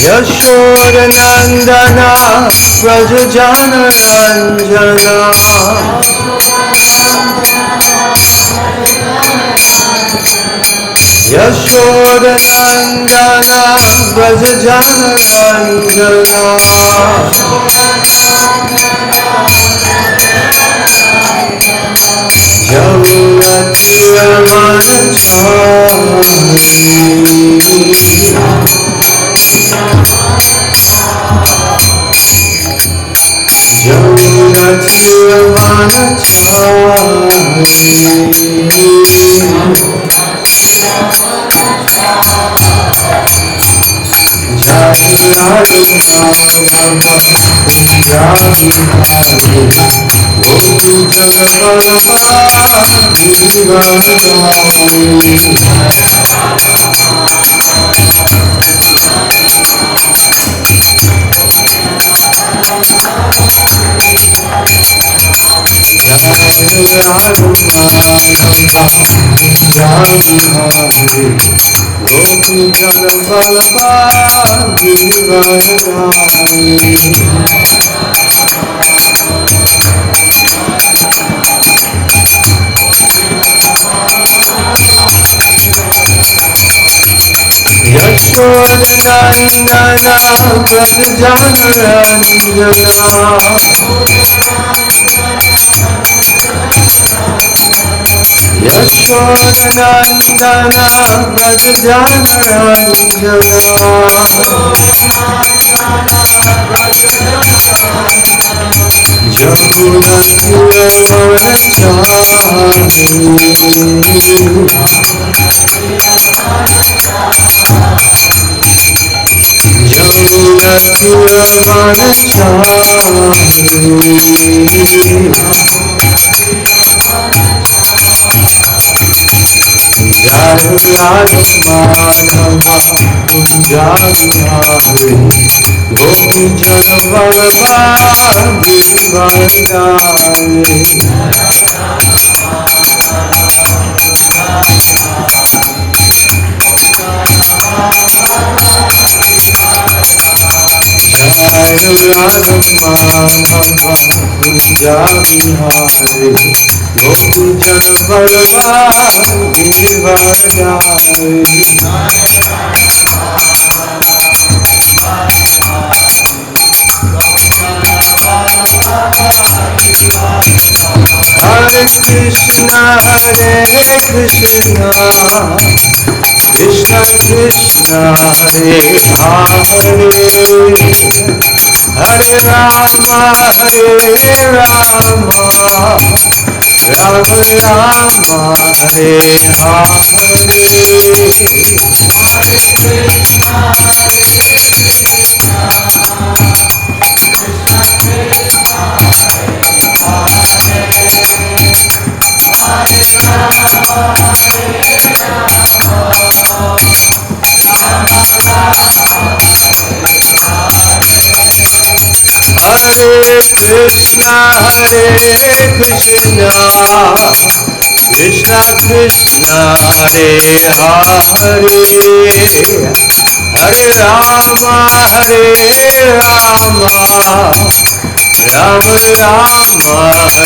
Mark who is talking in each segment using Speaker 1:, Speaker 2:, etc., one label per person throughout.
Speaker 1: Yaśodā Nandana Vrajajana Ranjana Yaśodā Nandana Vrajajana Ranjana Jamuna Krishna Krishna Hare Hare Hare Rama Hare Rama Rama Rama Hare Krishna Hare Krishna Krishna Krishna Hare Hare Hare Rama Hare Rama Rama Rama Hare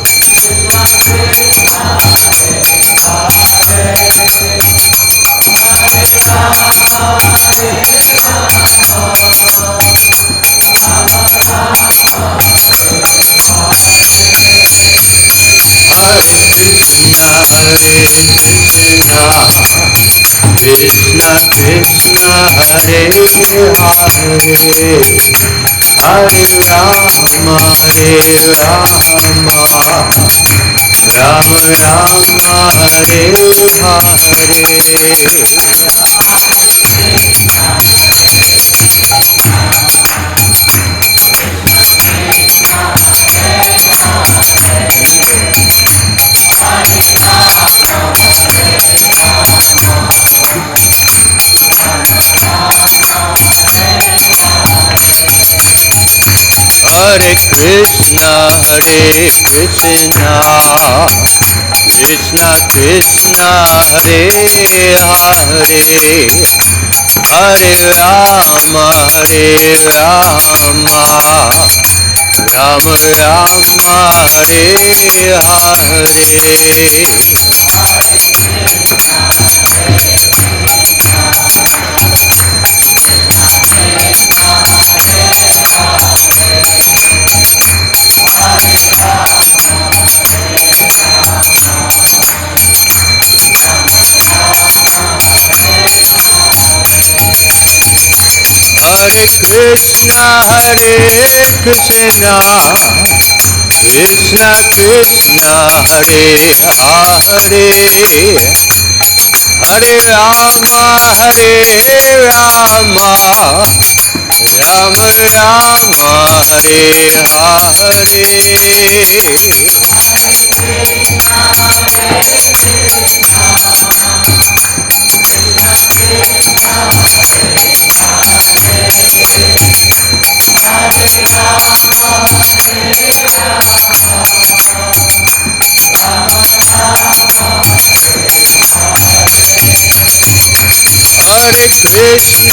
Speaker 1: Krishna Krishna Hare Hare Hare Rama Hare Rama Rama Rama Hare Hare Krishna Krishna Krishna Hare Hare Hare Rama Rama Rama Hare Hare Hare Krishna Krishna Krishna Hare Hare Hare Rama Rama Rama Hare Hare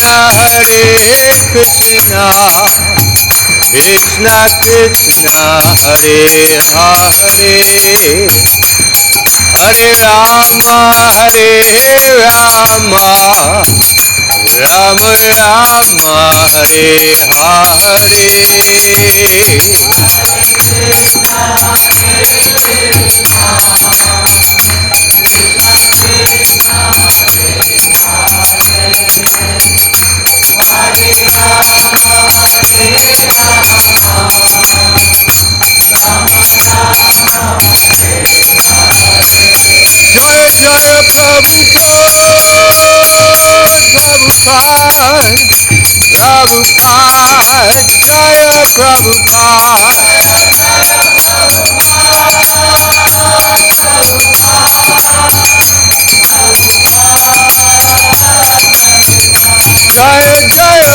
Speaker 1: Krishna Krishna Krishna Hare Hare Hare Rama Rama Rama Hare Jaya Jaya Prabhupada Jaya Prabhupada Jaya Jaya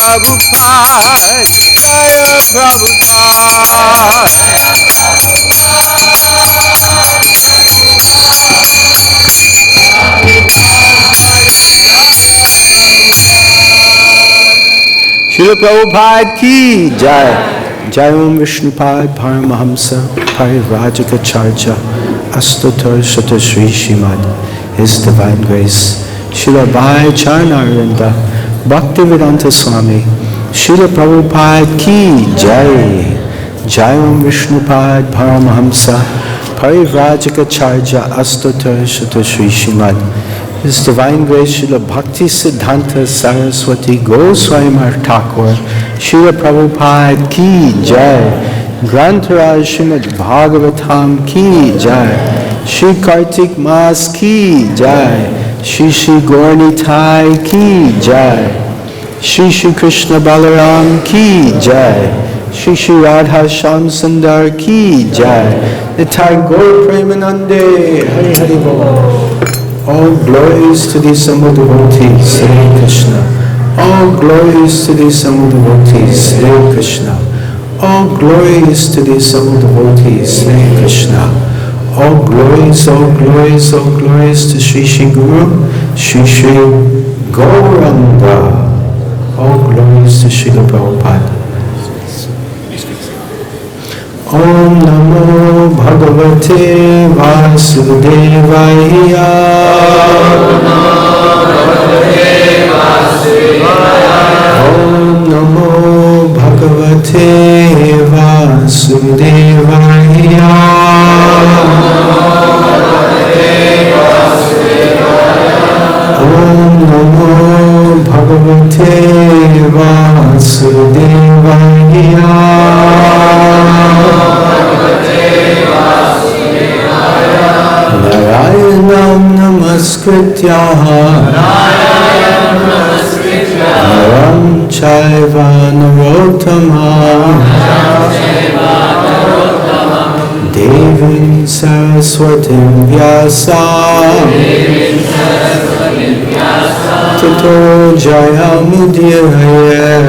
Speaker 1: Prabhupada Jaya Prabhupada Srila Prabhupada ki jai. Jai Om Vishnupad Paramahamsa Parivrajakacarya Astotar Shata Sri Srimad His Divine Grace Srila Bhai Charanarinda Bhaktivedanta Swami Srila Prabhupada ki jai. Jai Om Vishnupad Paramahamsa Parivrajakacarya Astotar Shata Sri Srimad His Divine Grace Srila Bhakti Siddhanta Saraswati Goswami Thakur Srila Prabhupada ki jai. Grantaraj Srimad Bhagavatam ki jai. Shri Kartik Mas ki jai. Shri Shri Gaurnitai ki jai. Shri Shri Krishna Balaram ki jai. Shri Shri Radha Shyam Sundar ki jai. Nitai Gaur Premanande Hari Hari Bol. All glories to the assembled devotees, Hare Krishna. All glories to the assembled devotees, Hare Krishna. All glories to the assembled devotees, Hare Krishna. All glories to Sri Sri Guru, Sri Sri Gauranga. All glories to Srila Prabhupada. Om Namo Bhagavate Vasudevaya. Om Namo Bhagavate Vasudevaya. Om Namo Bhagavate Vasudevaya. Narayanam namaskritya Naram chaiva narottamam Devi Devim Saraswatim Vyasam Tato Jayamudiraye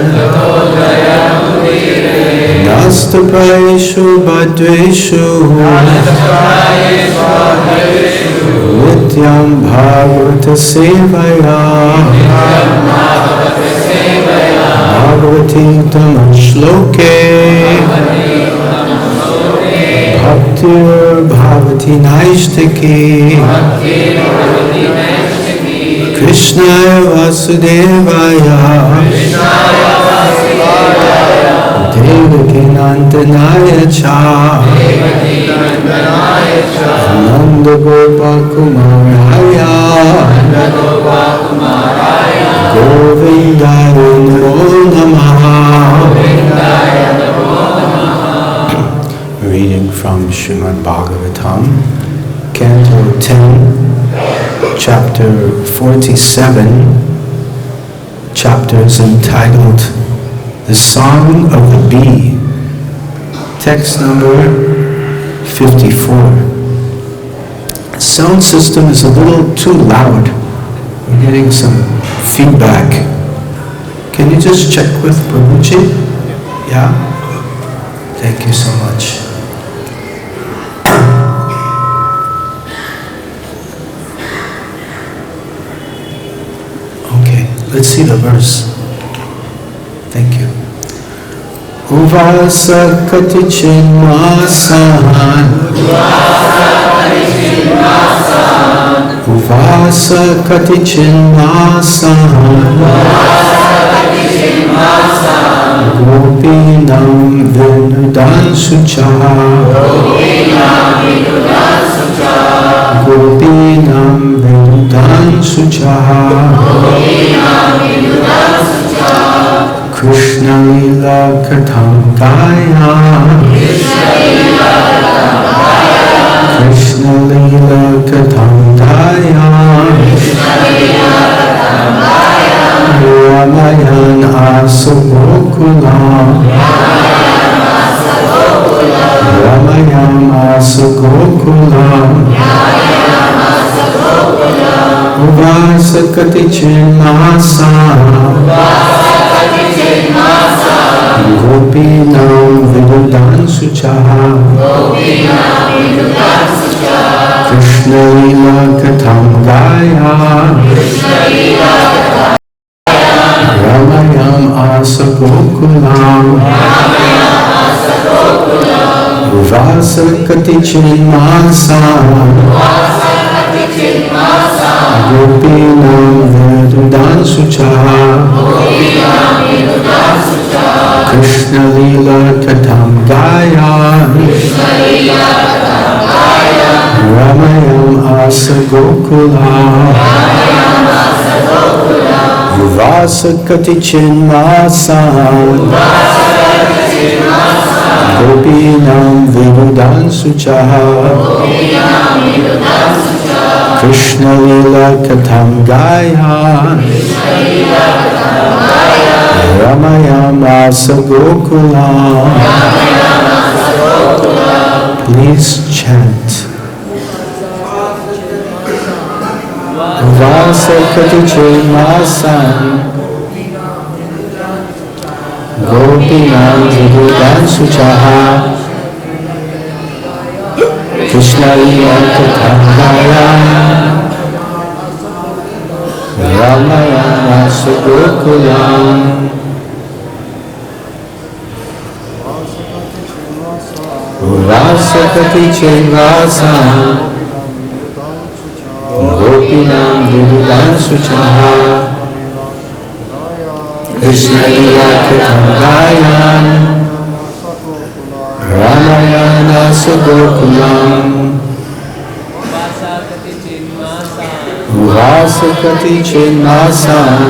Speaker 1: Nastapraeshu Bhadreshu Nityam Bhagavata Sevaya Bhagavati Tamashloke Bhaktir Bhavati Naishtaki Krishnaya Vasudevaya Devaki Nandanaya Cha Nanda Gopakumaraya Govindaya Namo Namaha. Reading from Srimad Bhagavatam, Canto 10, Chapter 47, chapters entitled The Song of the Bee, text number 54. Sound system is a little too loud. We're getting some feedback. Can you just check with Prabhuji? Yeah? Thank you so much. Okay, let's see the verse. Thank you. Uvāsa katicin māsān Uvāsa katicin māsān Gopīnām vinudan śucaḥ Gopīnām vinudan śucaḥ kṛṣṇa-līlā-kathāṁ gāyan kṛṣṇa-līlā-kathāṁ gāyan ramayām ācārya ramayām gokulam uvāsa katicin māsān gopīnām vinudan śucaḥ kṛṣṇa-līlā-kathāṁ gāyan ramayām gokulam uvāsa katicin māsān gopīnām vinudan śucaḥ kṛṣṇa-līlā-kathāṁ gāyan ramayām gokulam uvāsa katicin māsān gopīnām vinudan śucaḥ kṛṣṇa-līlā-kathāṁ gāyan ramayām gokulam. Please chant. Uvāsa katicin māsān gopīnām vinudan śucaḥ kṛṣṇa-līlā-kathāṁ gāyan ramayām gokulam. Uvāsa katicin māsān gopīnām vinudan śucaḥ kṛṣṇa-līlā-kathāṁ gāyan ramayām gokulam. Uvāsa katicin māsān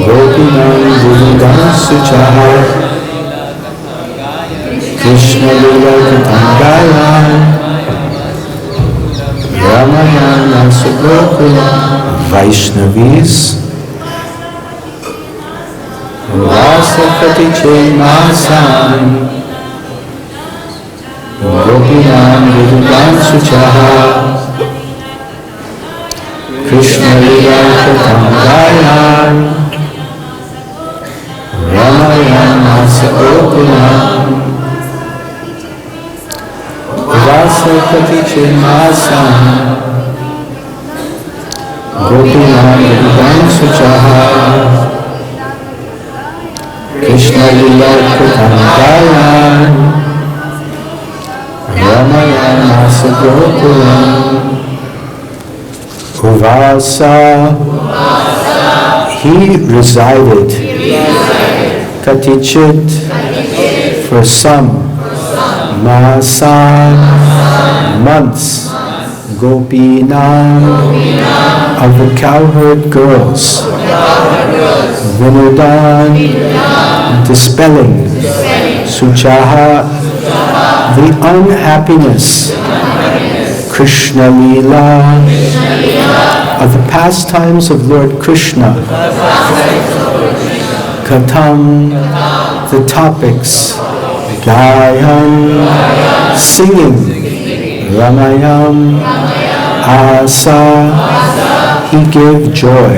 Speaker 1: gopīnām vinudan śucaḥ kṛṣṇa-līlā-kathāṁ gāyan ramayām gokulam. Vaishnavis. Uvāsa katicin māsān gopīnām vinudan śucaḥ. Kṛṣṇa-līlā-kathāṁ gāyan, ramayām gokulam. Uvāsa katicin māsān, gopīnām vinudan śucaḥ. Kṛṣṇa-līlā-kathāṁ gāyan, ramayām gokulam. Uvāsa, he resided. Katicit, for some. Māsān, months. Gopīnām, of the cowherd girls. Vinudan, dispelling. śucaḥ, the unhappiness. Krishna-līlā, of the pastimes of Lord Kṛṣṇa. Kathām, the topics. Gāyan, singing. Ramayām, he gave joy.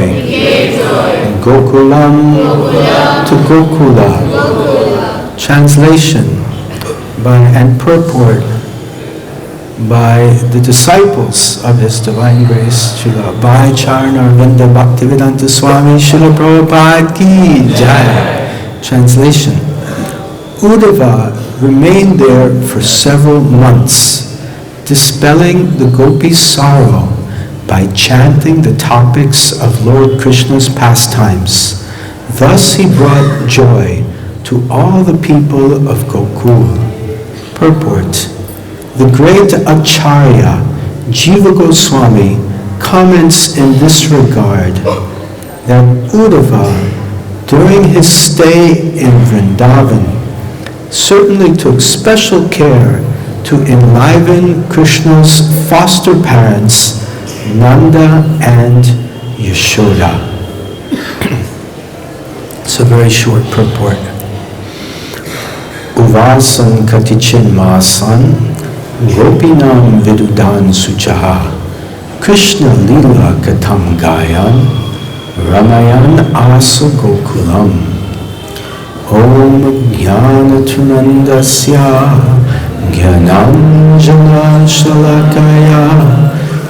Speaker 1: Gokulam, to Gokula. Translation and purport by the disciples of His Divine Grace, Srila ācārya Vrindavan Bhaktivedanta Swami, Srila Prabhupada ki Jai. Translation: Uddhava remained there for several months, dispelling the gopis' sorrow by chanting the topics of Lord Kṛṣṇa's pastimes. Thus he brought joy to all the people of Gokula. Purport: the great ācārya, Jīva Gosvāmī, comments in this regard that Uddhava, during his stay in Vrindavan, certainly took special care to enliven Krishna's foster parents, Nanda and Yaśodā. It's a very short purport. Uvāsa katicin māsān, gopīnām vinudan śucaḥ, kṛṣṇa-līlā-kathāṁ gāyan, ramayām gokulam. Om jnānatunandasya jnananjana śalakaya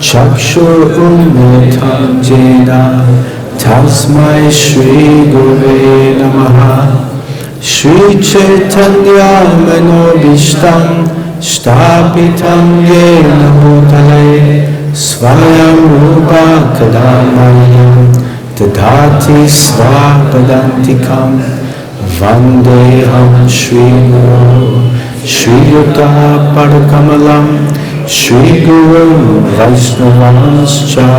Speaker 1: chakshur-unmilitam jena tasmai Shri Gurave Namaha. Shri Chaitanya manobhishtam shtāpitam yena bhutale svayam rupa kadamayam dadati svapadantikam. Vandeham Shri Guru Shri Yuddha Padakamalam Shri Guru Vaishnavanscha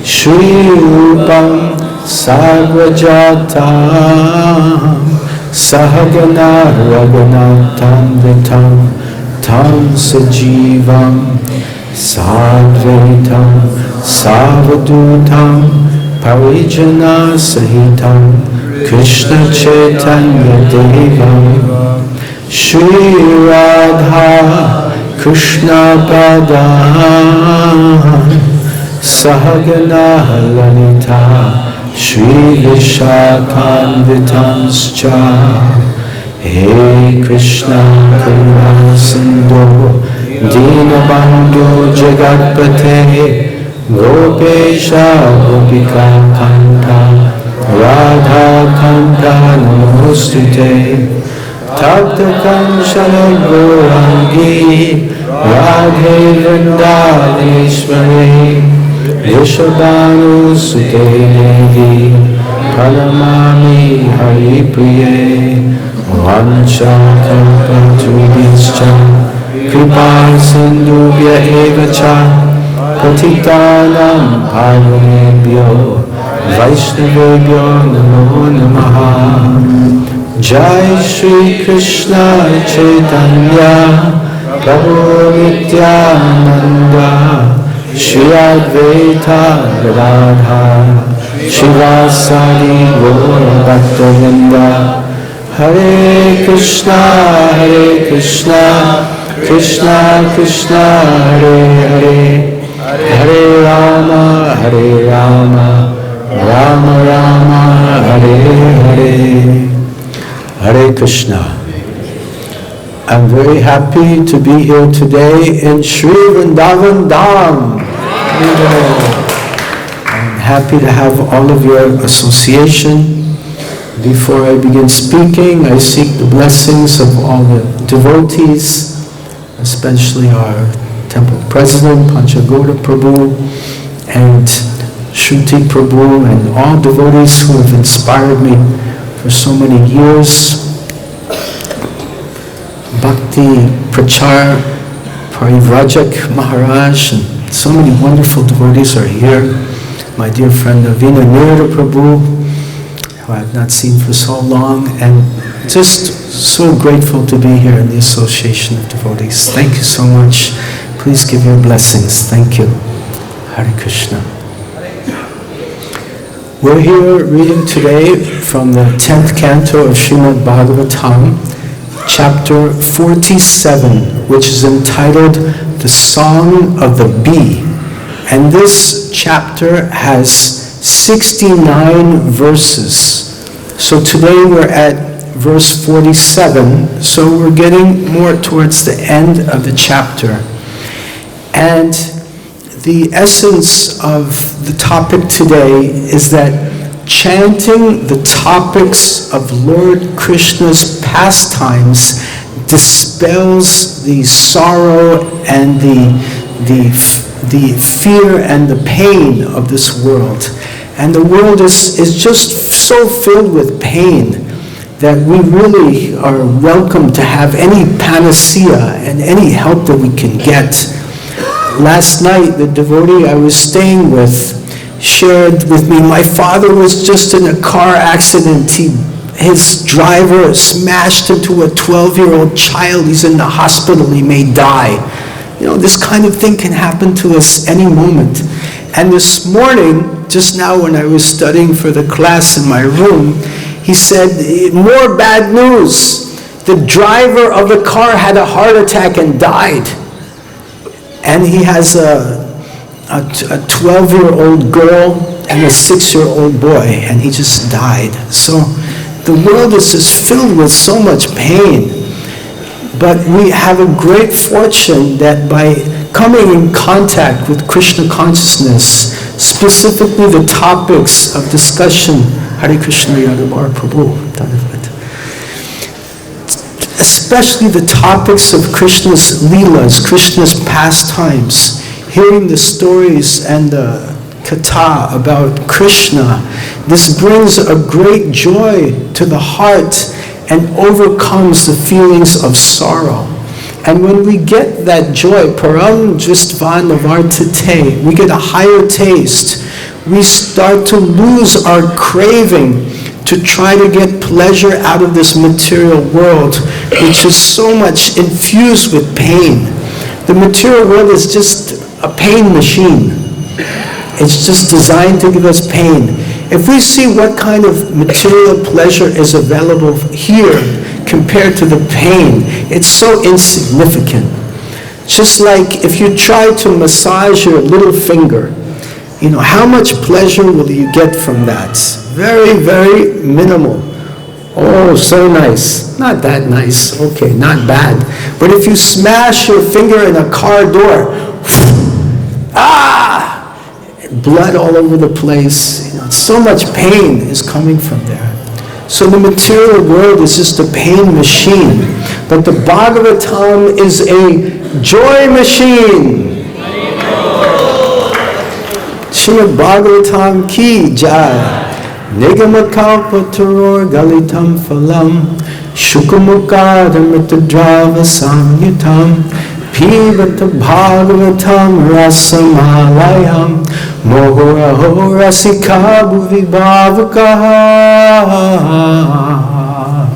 Speaker 1: Shri Rupam Sarvajata Sahagana Raghunathan Vitam Tam Sajivam Sadvaitam Savadutam Parijana Sahitam Krishna Chaitanya Devam Shri Radha Krishna Padam Sahagana Lalita Shri Vishakhanvitanscha. Hey Krishna Karuna Sindhu Dinabandhu Jagatpate Gopesha Gopika Kanta Radha Kanta Namostute Tapta Kanchana Gaurangi Radhe Vrindavaneshwari Yashodhanu Sute Devi Pranamami Hari Priye Vancha Kalpatrubhischa Kripa Sindhubhya Eva Cha Patitanam Pavanebhyo Vaishnavebhyo Namo Namaha. Jai Shri Krishna Chaitanya Prabhu Nityananda Shri Advaita Gadadhara Shivasadi Gaura Bhaktavinda. Hare Krishna Krishna Krishna Hare Hare, Hare Rama Rama Rama Hare Hare. Hare Krishna. I'm very happy to be here today in Sri Vrindavan Dham. I'm happy to have all of your association. Before I begin speaking, I seek the blessings of all the devotees, especially our temple president, Panchagoda Prabhu, and Shruti Prabhu, and all devotees who have inspired me for so many years. Bhakti Prachar Parivrajak Maharaj, and so many wonderful devotees are here. My dear friend Vinanera Prabhu, who I have not seen for so long, and just so grateful to be here in the association of devotees. Thank you so much. Please give your blessings. Thank you. Hare Krishna. We're here reading today from the 10th canto of Srimad Bhagavatam, chapter 47, which is entitled The Song of the Bee. And this chapter has 69 verses. So today we're at verse 47, so we're getting more towards the end of the chapter. And the essence of the topic today is that chanting the topics of Lord Krishna's pastimes dispels the sorrow and the fear and the pain of this world. And the world is just so filled with pain that we really are welcome to have any panacea and any help that we can get. Last night, the devotee I was staying with shared with me, my father was just in a car accident. His driver smashed into a 12-year-old child. He's in the hospital. He may die. You know, this kind of thing can happen to us any moment. And this morning, just now when I was studying for the class in my room, he said, more bad news. The driver of the car had a heart attack and died. And he has a 12-year-old girl and a 6-year-old boy, and he just died. So the world is just filled with so much pain. But we have a great fortune that by coming in contact with Krishna consciousness, specifically the topics of discussion, Hare Krishna Yadabar Prabhu, especially the topics of Krishna's Leelas, Krishna's pastimes, hearing the stories and the katha about Krishna, this brings a great joy to the heart and overcomes the feelings of sorrow. And when we get that joy, param drishtvan avartate, we get a higher taste. We start to lose our craving to try to get pleasure out of this material world, which is so much infused with pain. The material world is just a pain machine. It's just designed to give us pain. If we see what kind of material pleasure is available here compared to the pain, it's so insignificant. Just like if you try to massage your little finger, you know, how much pleasure will you get from that? Very, very minimal. Oh, so nice. Not that nice. Okay, not bad. But if you smash your finger in a car door, blood all over the place. You know, so much pain is coming from there. So the material world is just a pain machine. But the Bhagavatam is a joy machine. Srimad Bhagavatam ki jai. Nigamakāpataror galitam phalam Shukamukādamritadrava samyutam Pīvata bhagavatam rasamalayam Mohoraho rasika bhuvibhavakaha.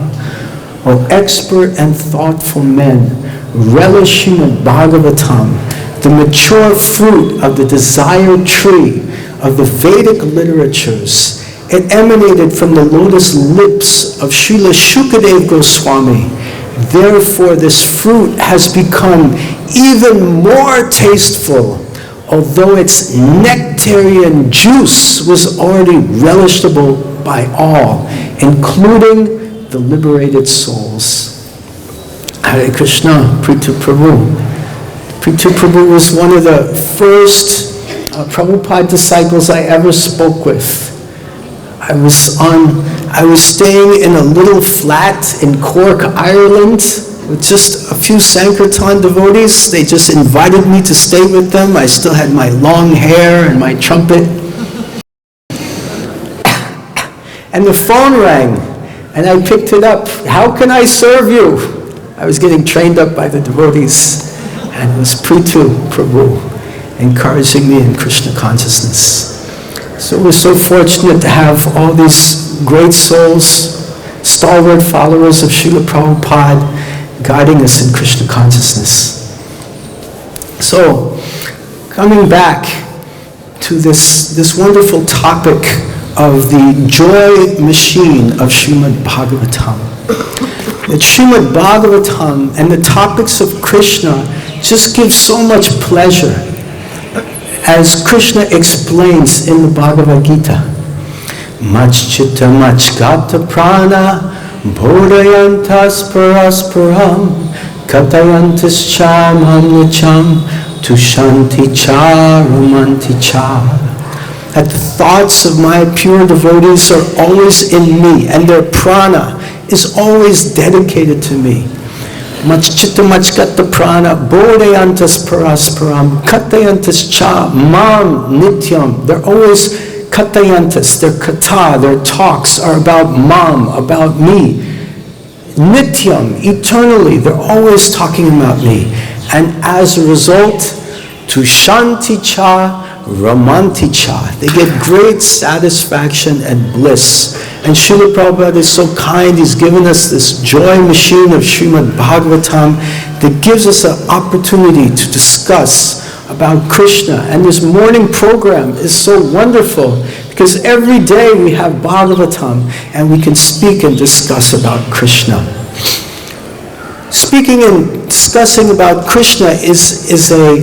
Speaker 1: O expert and thoughtful men, relish Srimad Bhagavatam, the mature fruit of the desired tree of the Vedic literatures. It emanated from the lotus lips of Srila Jīva Gosvāmī, Therefore, this fruit has become even more tasteful, although its nectarian juice was already relishable by all, including the liberated souls. Hare Krishna, Prithu Prabhu. Prithu Prabhu was one of the first Prabhupada disciples I ever spoke with. I was staying in a little flat in Cork, Ireland, with just a few Sankirtan devotees. They just invited me to stay with them. I still had my long hair and my trumpet. And the phone rang, and I picked it up. How can I serve you? I was getting trained up by the devotees, and it was Prithu Prabhu encouraging me in Krishna consciousness. So we're so fortunate to have all these great souls, stalwart followers of Srila Prabhupada, guiding us in Krishna consciousness. So, coming back to this wonderful topic of the joy machine of Srimad Bhagavatam. That Srimad Bhagavatam and the topics of Krishna just give so much pleasure, as Krishna explains in the Bhagavad Gita. Machchitta machgata prana bodhayantas parasparam katayantas cha mamyacham tushanti cha ramanti cha. That the thoughts of my pure devotees are always in me, and their prana is always dedicated to me. Machchitta machgata prana bodhayantas parasparam katayantas cha mam nityam. They're always katayantas, their kata, their talks are about mam, about me. Nityam, eternally, they're always talking about me. And as a result, tushanti cha ramanti cha. They get great satisfaction and bliss. And Srila Prabhupada is so kind, he's given us this joy machine of Srimad Bhagavatam that gives us an opportunity to discuss about Krishna. And this morning program is so wonderful because every day we have Bhagavatam and we can speak and discuss about Krishna. Speaking and discussing about Krishna is a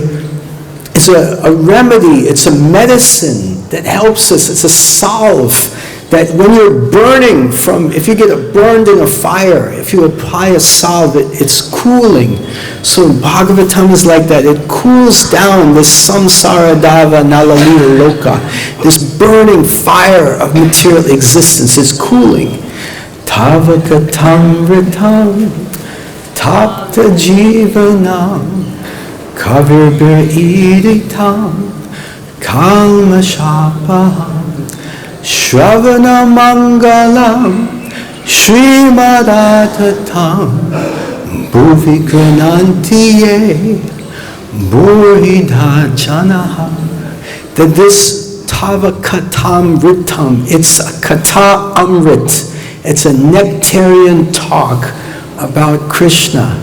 Speaker 1: remedy, it's a medicine that helps us, it's a salve. That when you're burning if you get burned in a fire, if you apply a salve, it's cooling. So Bhagavatam is like that. It cools down this samsara dava nalalila loka, this burning fire of material existence is cooling. Tava kathāṁ vritam tapta jivanam kavirbir iritam kalmashapaham Shravana Mangalam Srimadatatam Bhuvi Granantiye Burhidha Janaha. That this Tava Kathāṁ Vritam, it's a Katha Amrit, it's a nectarian talk about Krishna.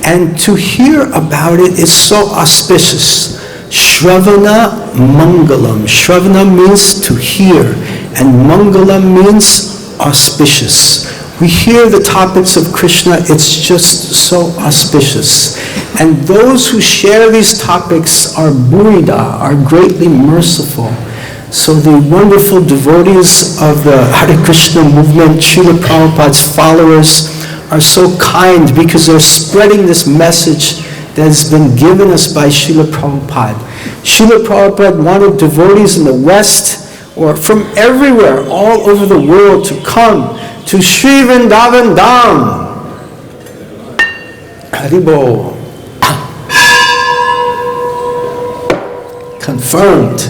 Speaker 1: And to hear about it is so auspicious. Shravana Mangalam. Shravana means to hear, and Mangalam means auspicious. We hear the topics of Krishna, it's just so auspicious. And those who share these topics are burida, are greatly merciful. So the wonderful devotees of the Hare Krishna movement, Srila Prabhupada's followers, are so kind because they're spreading this message that has been given us by Srila Prabhupada. Srila Prabhupada wanted devotees in the West or from everywhere, all over the world, to come to Sri Vrindavan Dham. Haribo. Confirmed.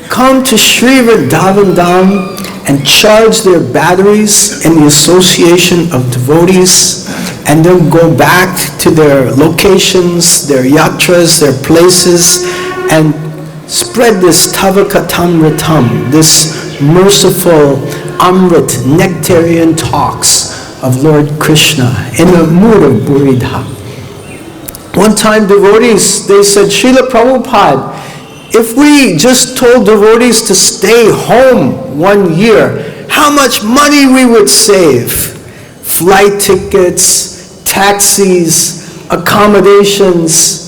Speaker 1: Come to Sri Vrindavan Dham and charge their batteries in the association of devotees, and then go back to their locations, their yatras, their places, and spread this Tava Kathāṁ Ritam, this merciful Amrit, nectarian talks of Lord Krishna in the mood of Buridha. One time devotees, they said, Srila Prabhupada, if we just told devotees to stay home 1 year, how much money we would save? flight tickets, taxis, accommodations.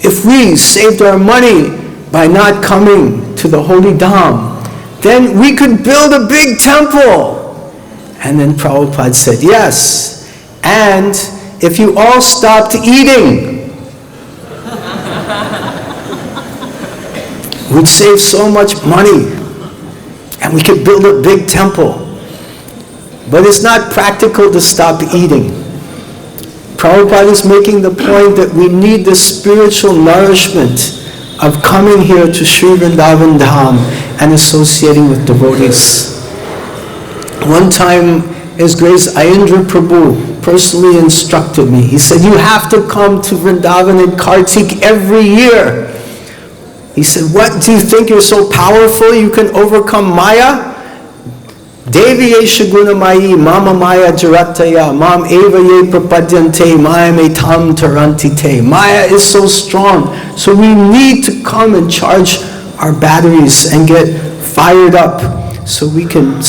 Speaker 1: If we saved our money by not coming to the holy dham, then we could build a big temple. And then Prabhupada said, yes, and if you all stopped eating, we'd save so much money and we could build a big temple. But it's not practical to stop eating. Prabhupada is making the point that we need the spiritual nourishment of coming here to Sri Vrindavan Dham and associating with devotees. One time, His Grace Ayendra Prabhu personally instructed me. He said, you have to come to Vrindavan in Kartik every year. He said, what, do you think you're so powerful you can overcome Maya? Devi yesha gunamayi mama maya jarataya mam eva ye prapadyante maya me tam tarantite. Maya is so strong, so we need to come and charge our batteries and get fired up so we can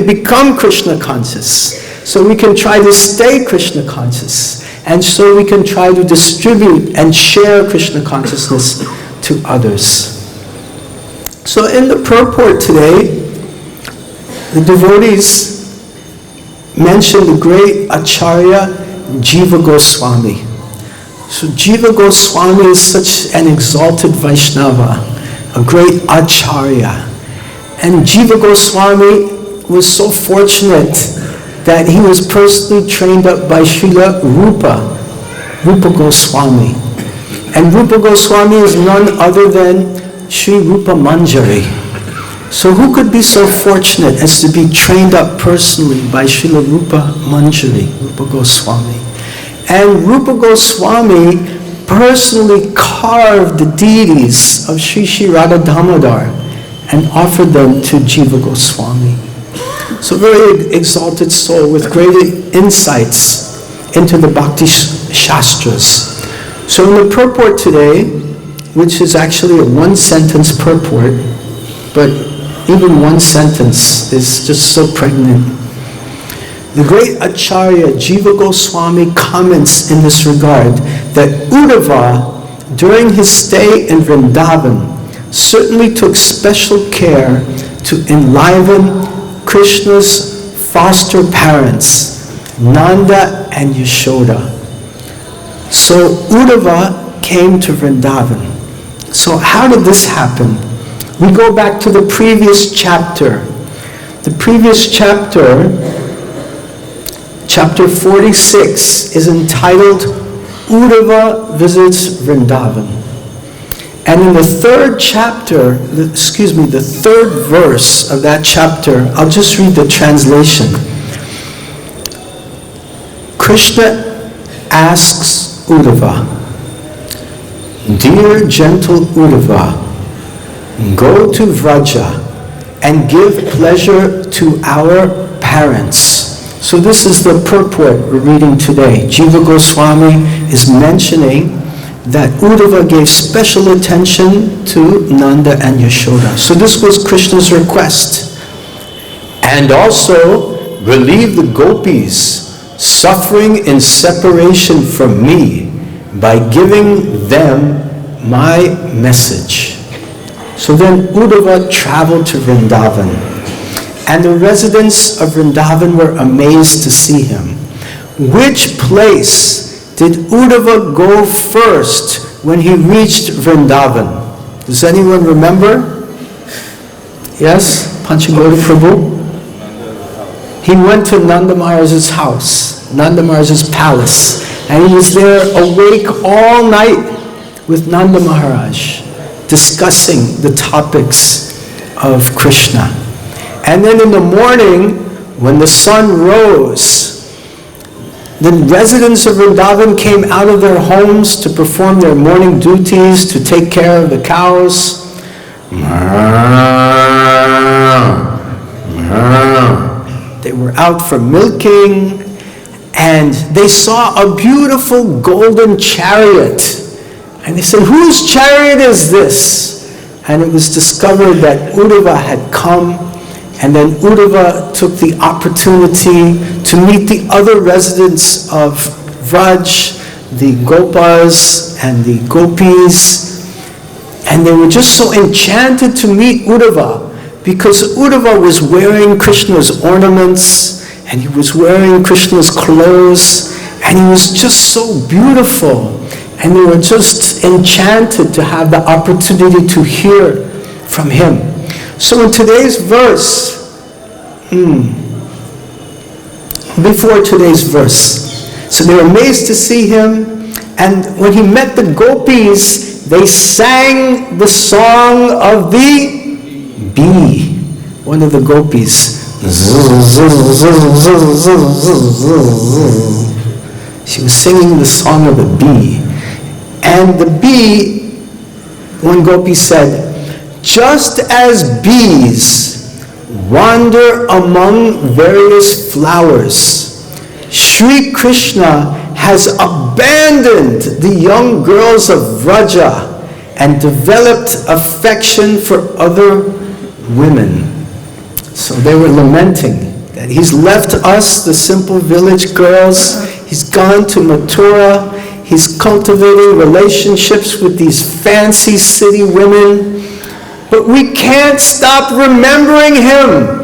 Speaker 1: become Krishna conscious, so we can try to stay Krishna conscious, and so we can try to distribute and share Krishna consciousness to others. So in the purport today, the devotees mention the great ācārya Jīva Gosvāmī. So Jīva Gosvāmī is such an exalted Vaishnava, a great ācārya. And Jīva Gosvāmī was so fortunate that he was personally trained up by Srila Rupa Gosvāmī. And Rupa Gosvāmī is none other than Sri Rupa Manjari. So who could be so fortunate as to be trained up personally by Srila Rupa Manjari, Rupa Gosvāmī? And Rupa Gosvāmī personally carved the deities of Sri Sri Radha Damodar and offered them to Jīva Gosvāmī. So very exalted soul with great insights into the Bhakti Shastras. So in the purport today, which is actually a one-sentence purport, but even one sentence is just so pregnant. The great ācārya Jīva Gosvāmī comments in this regard that Uddhava, during his stay in Vrindavan, certainly took special care to enliven Krishna's foster parents, Nanda and Yaśodā. So Uddhava came to Vrindavan. So how did this happen? We go back to the previous chapter. The previous chapter, chapter 46, is entitled Uddhava Visits Vrindavan. And in the third chapter, the third verse of that chapter, I'll just read the translation. Krishna asks Uddhava, "Dear gentle Uddhava, go to Vraja and give pleasure to our parents." So this is the purport we're reading today. Jīva Gosvāmī is mentioning that Uddhava gave special attention to Nanda and Yaśodā. So this was Krishna's request. And also relieve the gopis suffering in separation from me by giving them my message. So then Uddhava traveled to Vrindavan, and the residents of Vrindavan were amazed to see him. Which place did Uddhava go first when he reached Vrindavan? Does anyone remember? Yes? Panchagoda Prabhu? He went to Nanda Maharaj's house, Nanda Maharaj's palace, and he was there awake all night with Nanda Maharaj, discussing the topics of Krishna. And then in the morning, when the sun rose, the residents of Vrindavan came out of their homes to perform their morning duties, to take care of the cows. They were out for milking, and they saw a beautiful golden chariot. And they said, "Whose chariot is this?" And it was discovered that Uddhava had come. And then Uddhava took the opportunity to meet the other residents of Vraj, the Gopas and the Gopīs. And they were just so enchanted to meet Uddhava, because Uddhava was wearing Krishna's ornaments, and he was wearing Krishna's clothes, and he was just so beautiful. And they were just enchanted to have the opportunity to hear from him. So in today's verse, before today's verse, so they were amazed to see him, and when he met the Gopis, they sang the song of the bee. One of the Gopis. She was singing the song of the bee. And the bee, one Gopi said, just as bees wander among various flowers, Sri Krishna has abandoned the young girls of Vraja and developed affection for other women. So they were lamenting that he's left us, the simple village girls. He's gone to Mathura. He's cultivating relationships with these fancy city women. But we can't stop remembering him.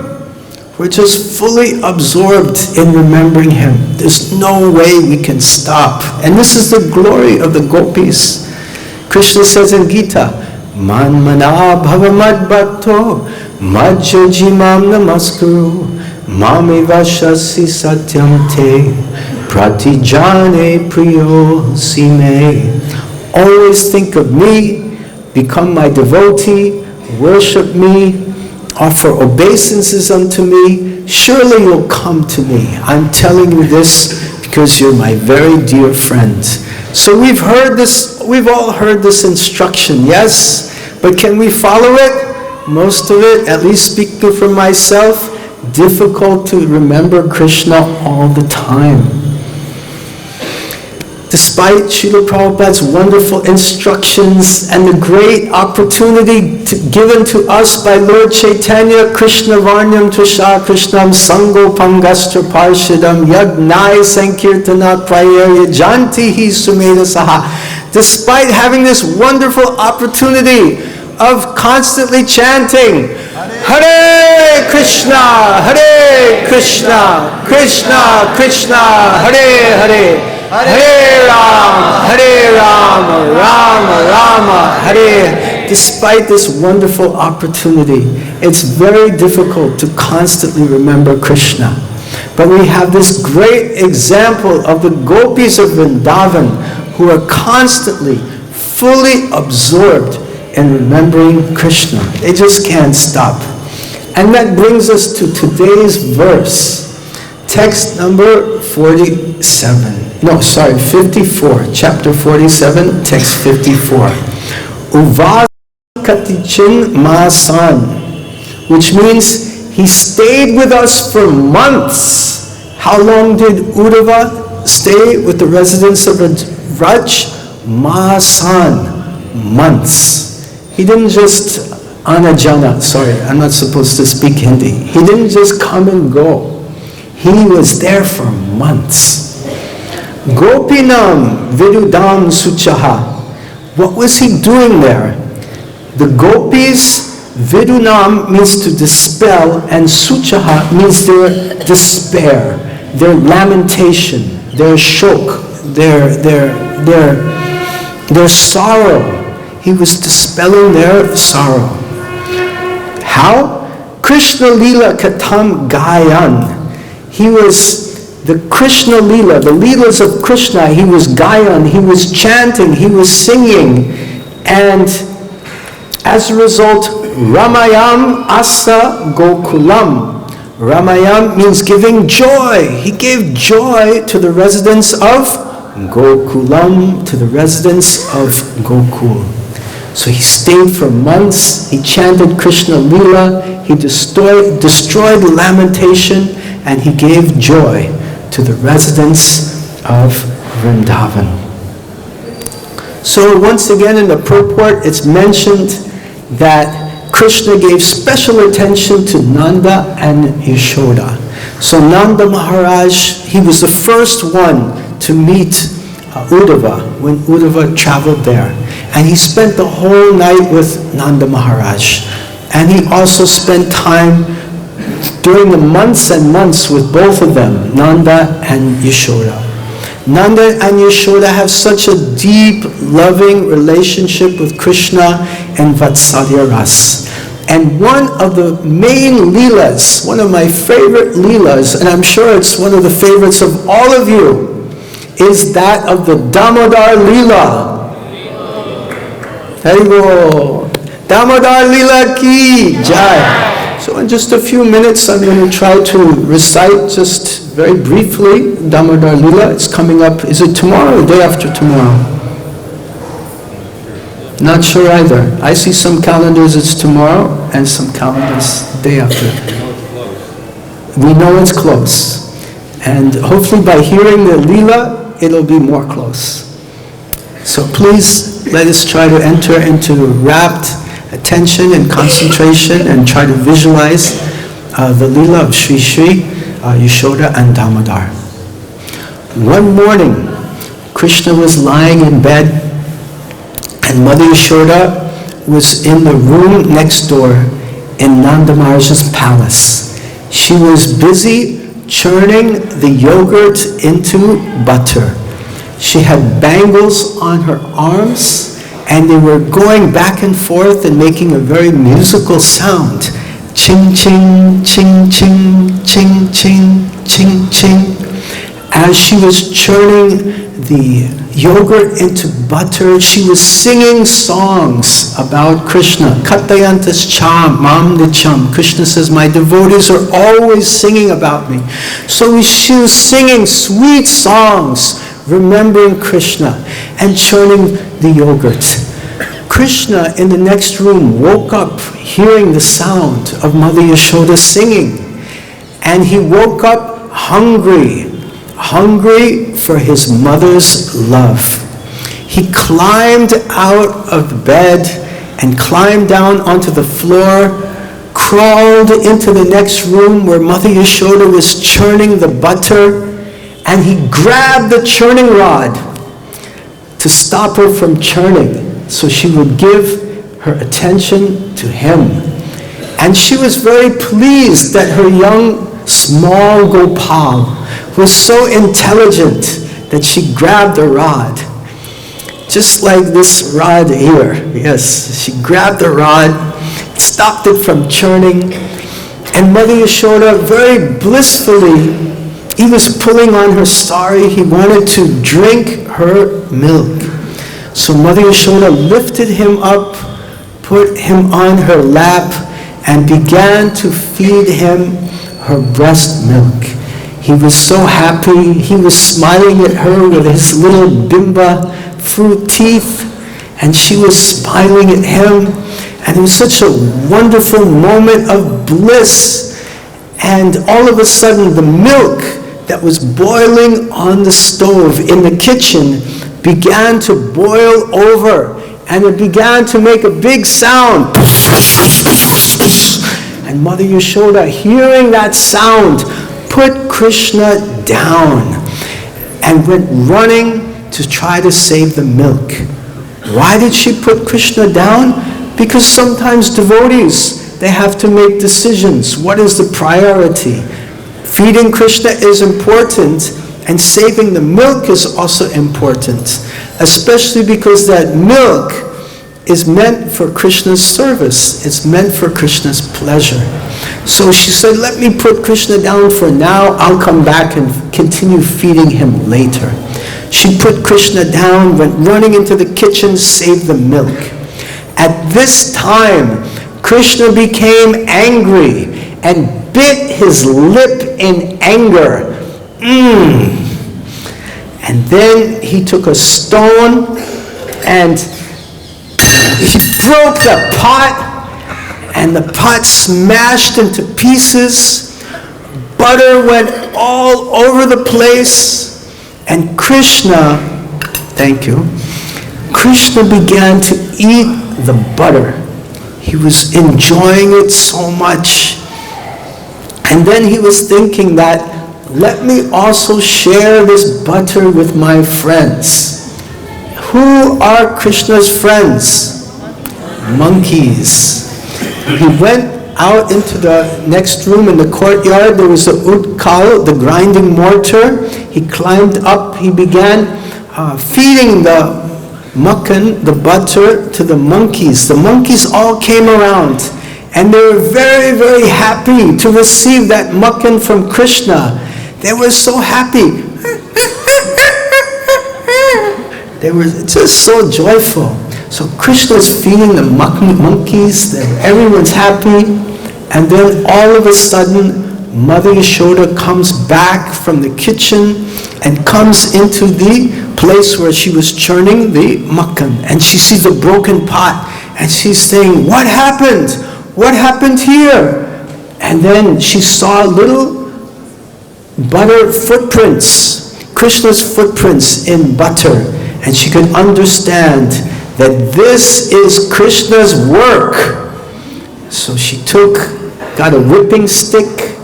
Speaker 1: We're just fully absorbed in remembering him. There's no way we can stop. And this is the glory of the Gopis. Krishna says in Gita, Man mana bhava mad bhakto madjajimam namaskuru mameva shasi satyam te pratijane priyo sime. Always think of me, become my devotee, worship me, offer obeisances unto me. Surely you'll come to me. I'm telling you this because you're my very dear friend. So we've heard this, we've all heard this instruction, yes? But can we follow it? Most of it, at least speaking for myself, difficult to remember Krishna all the time. Despite Srila Prabhupada's wonderful instructions and the great opportunity given to us by Lord Chaitanya, Krishna Varnyam Trisha Krishnam Sango Pangastra Parshidam Yagnai Sankirtana Prayarya Janti Hi Sumeda Saha. Despite having this wonderful opportunity of constantly chanting Hare Krishna, Krishna Krishna, Hare Hare, Hare Rama, Rama Rama, Hare. Despite this wonderful opportunity, it's very difficult to constantly remember Krishna. But we have this great example of the Gopis of Vrindavan who are constantly, fully absorbed in remembering Krishna. They just can't stop. And that brings us to today's verse. Text number 54, chapter 47, text 54. Uvāsa katicin māsān, which means he stayed with us for months. How long did Uddhava stay with the residents of Vraj? Māsān, months. He didn't just, anajana, sorry, I'm not supposed to speak Hindi. He didn't just come and go. He was there for months. Gopīnāṁ vinudan śucaḥ. What was he doing there? The gopis, vinudan means to dispel, and śucaḥ means their despair, their lamentation, their shok, their sorrow. He was dispelling their sorrow. How? kṛṣṇa-līlā-kathāṁ gāyan. He was the Krishna-līlā, the Leelas of Krishna. He was gāyan, he was chanting, he was singing. And as a result, ramayām asa gokulam. Ramayām means giving joy. He gave joy to the residents of gokulam, to the residents of Gokula. So he stayed for months, he chanted Krishna-līlā, he destroyed lamentation, and he gave joy to the residents of Vrindavan. So once again in the Purport, it's mentioned that Krishna gave special attention to Nanda and Yaśodā. So Nanda Maharaj, he was the first one to meet Uddhava when Uddhava traveled there. And he spent the whole night with Nanda Maharaj. And he also spent time during the months and months with both of them, Nanda and Yaśodā. Nanda and Yaśodā have such a deep, loving relationship with Krishna and Vatsalya Ras. And one of the main leelas, one of my favorite leelas, and I'm sure it's one of the favorites of all of you, is that of the Damodar Leela. Hari Bol. Damodar Leela ki jai. So in just a few minutes, I'm going to try to recite just very briefly Damodar Leela. It's coming up, is it tomorrow or the day after tomorrow? Not sure either. I see some calendars it's tomorrow and some calendars the day after. We know it's close. And hopefully by hearing the Leela, it'll be more close. So please let us try to enter into rapt attention and concentration and try to visualize the Leela of Sri Sri Yaśodā and Damodar. One morning, Krishna was lying in bed and Mother Yaśodā was in the room next door in Nanda Maharaj's palace. She was busy churning the yogurt into butter. She had bangles on her arms and they were going back and forth and making a very musical sound. Ching, ching, ching, ching, ching, ching, ching, ching. As she was churning the yogurt into butter, she was singing songs about Krishna. Katayantas cham, mam nicham. Krishna says, my devotees are always singing about me. So she was singing sweet songs, remembering Krishna and churning the yogurt. Krishna in the next room woke up hearing the sound of Mother Yaśodā singing. And he woke up hungry for his mother's love. He climbed out of the bed and climbed down onto the floor, crawled into the next room where Mother Yaśodā was churning the butter, and he grabbed the churning rod to stop her from churning so she would give her attention to him. And she was very pleased that her young, small Gopal was so intelligent that she grabbed the rod. Just like this rod here. Yes, she grabbed the rod, stopped it from churning, and Mother Yaśodā very blissfully, he was pulling on her sari, he wanted to drink her milk. So Mother Yaśodā lifted him up, put him on her lap, and began to feed him her breast milk. He was so happy, he was smiling at her with his little bimba fruit teeth, and she was smiling at him, and it was such a wonderful moment of bliss. And all of a sudden the milk that was boiling on the stove in the kitchen began to boil over, and it began to make a big sound. And Mother Yaśodā, hearing that sound, put Krishna down and went running to try to save the milk. Why did she put Krishna down? Because sometimes devotees, they have to make decisions. What is the priority? Feeding Krishna is important, and saving the milk is also important, especially because that milk is meant for Krishna's service. It's meant for Krishna's pleasure. So she said, let me put Krishna down for now. I'll come back and continue feeding him later. She put Krishna down, went running into the kitchen, saved the milk. At this time, Krishna became angry and bit his lip in anger. And then he took a stone and he broke the pot, and the pot smashed into pieces. Butter went all over the place, and Krishna, thank you, Krishna began to eat the butter. He was enjoying it so much. And then he was thinking that, let me also share this butter with my friends. Who are Krishna's friends? Monkeys. He went out into the next room in the courtyard. There was the Uddhava, the grinding mortar. He climbed up. He began feeding the māsān, the butter, to the monkeys. The monkeys all came around, and they were very, very happy to receive that māsān from Krishna. They were so happy. They were just so joyful. So Krishna's feeding the monkeys, everyone's happy, and then all of a sudden, Mother Yaśodā comes back from the kitchen and comes into the place where she was churning the māsān, and she sees the broken pot, and she's saying, what happened? What happened here? And then she saw little butter footprints, Krishna's footprints in butter, and she could understand that this is Krishna's work. So she got a whipping stick,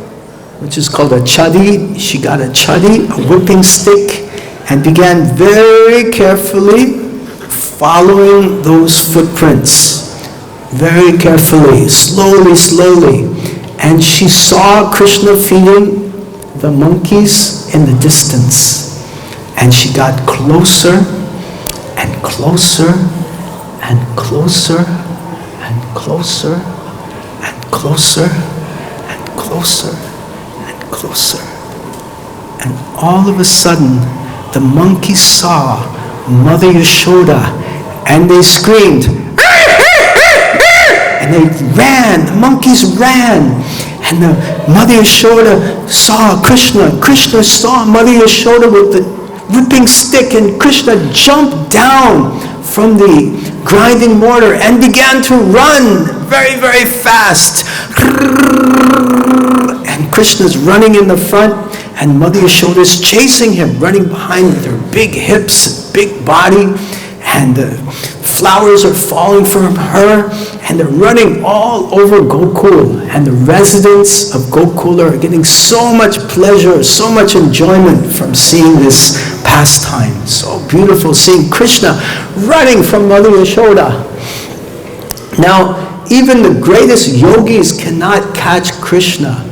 Speaker 1: which is called a chadi. She got a chadi, a whipping stick, and began very carefully following those footprints. Very carefully, slowly, slowly. And she saw Krishna feeding the monkeys in the distance. And she got closer and closer and closer and closer and closer and closer and closer. And all of a sudden, the monkeys saw Mother Yaśodā, and they screamed, and they ran, the monkeys ran, and the Mother Yaśodā saw Krishna. Krishna saw Mother Yaśodā with the whipping stick, and Krishna jumped down from the grinding mortar and began to run very, very fast. And Krishna's running in the front, and Mother Yaśodā is chasing him, running behind with her big hips, big body, and the flowers are falling from her, and they're running all over Gokula, and the residents of Gokula are getting so much pleasure, so much enjoyment from seeing this pastime. So beautiful, seeing Krishna running from Mother Yaśodā. Now, even the greatest yogis cannot catch Krishna.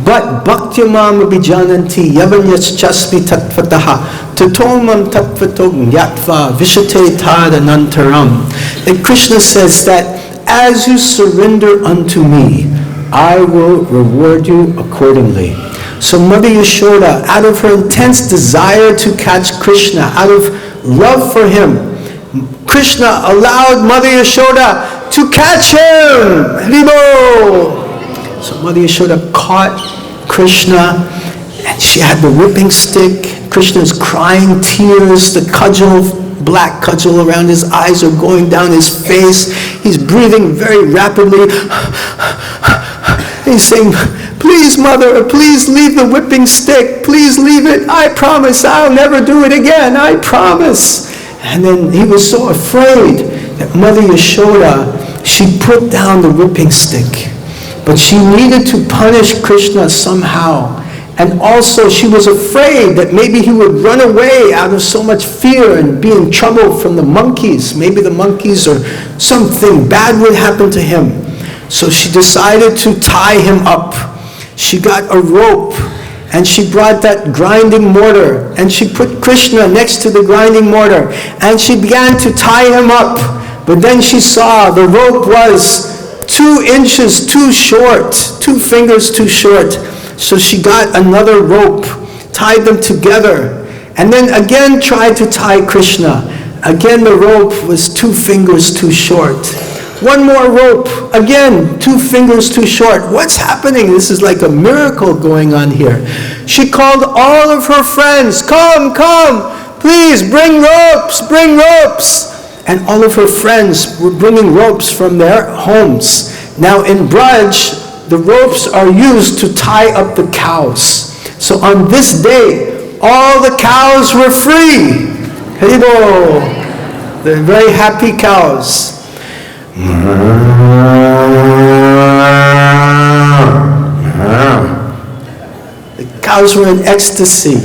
Speaker 1: But bhaktyamam abhijananti yavanyachasmi tattvataha tatomam tattvato gnatva vishate tadanantaram. And Krishna says that as you surrender unto me, I will reward you accordingly. So Mother Yaśodā, out of her intense desire to catch Krishna, out of love for him, Krishna allowed Mother Yaśodā to catch him. Haribo! So Mother Yaśodā caught Krishna, and she had the whipping stick. Krishna's crying tears, the cudgel, black cudgel around his eyes are going down his face. He's breathing very rapidly. He's saying, please, Mother, please leave the whipping stick. Please leave it. I promise I'll never do it again. I promise. And then he was so afraid that Mother Yaśodā, she put down the whipping stick. But she needed to punish Krishna somehow. And also she was afraid that maybe he would run away out of so much fear and be in trouble from the monkeys. Maybe the monkeys or something bad would happen to him. So she decided to tie him up. She got a rope, and she brought that grinding mortar, and she put Krishna next to the grinding mortar, and she began to tie him up. But then she saw the rope was 2 inches too short, 2 fingers too short. So she got another rope, tied them together, and then again tried to tie Krishna. Again the rope was 2 fingers too short. One more rope, again 2 fingers too short. What's happening? This is like a miracle going on here. She called all of her friends, come, come, please bring ropes, bring ropes. And all of her friends were bringing ropes from their homes. Now in Braj, the ropes are used to tie up the cows. So on this day, all the cows were free. Haribo! They're very happy cows. The cows were in ecstasy.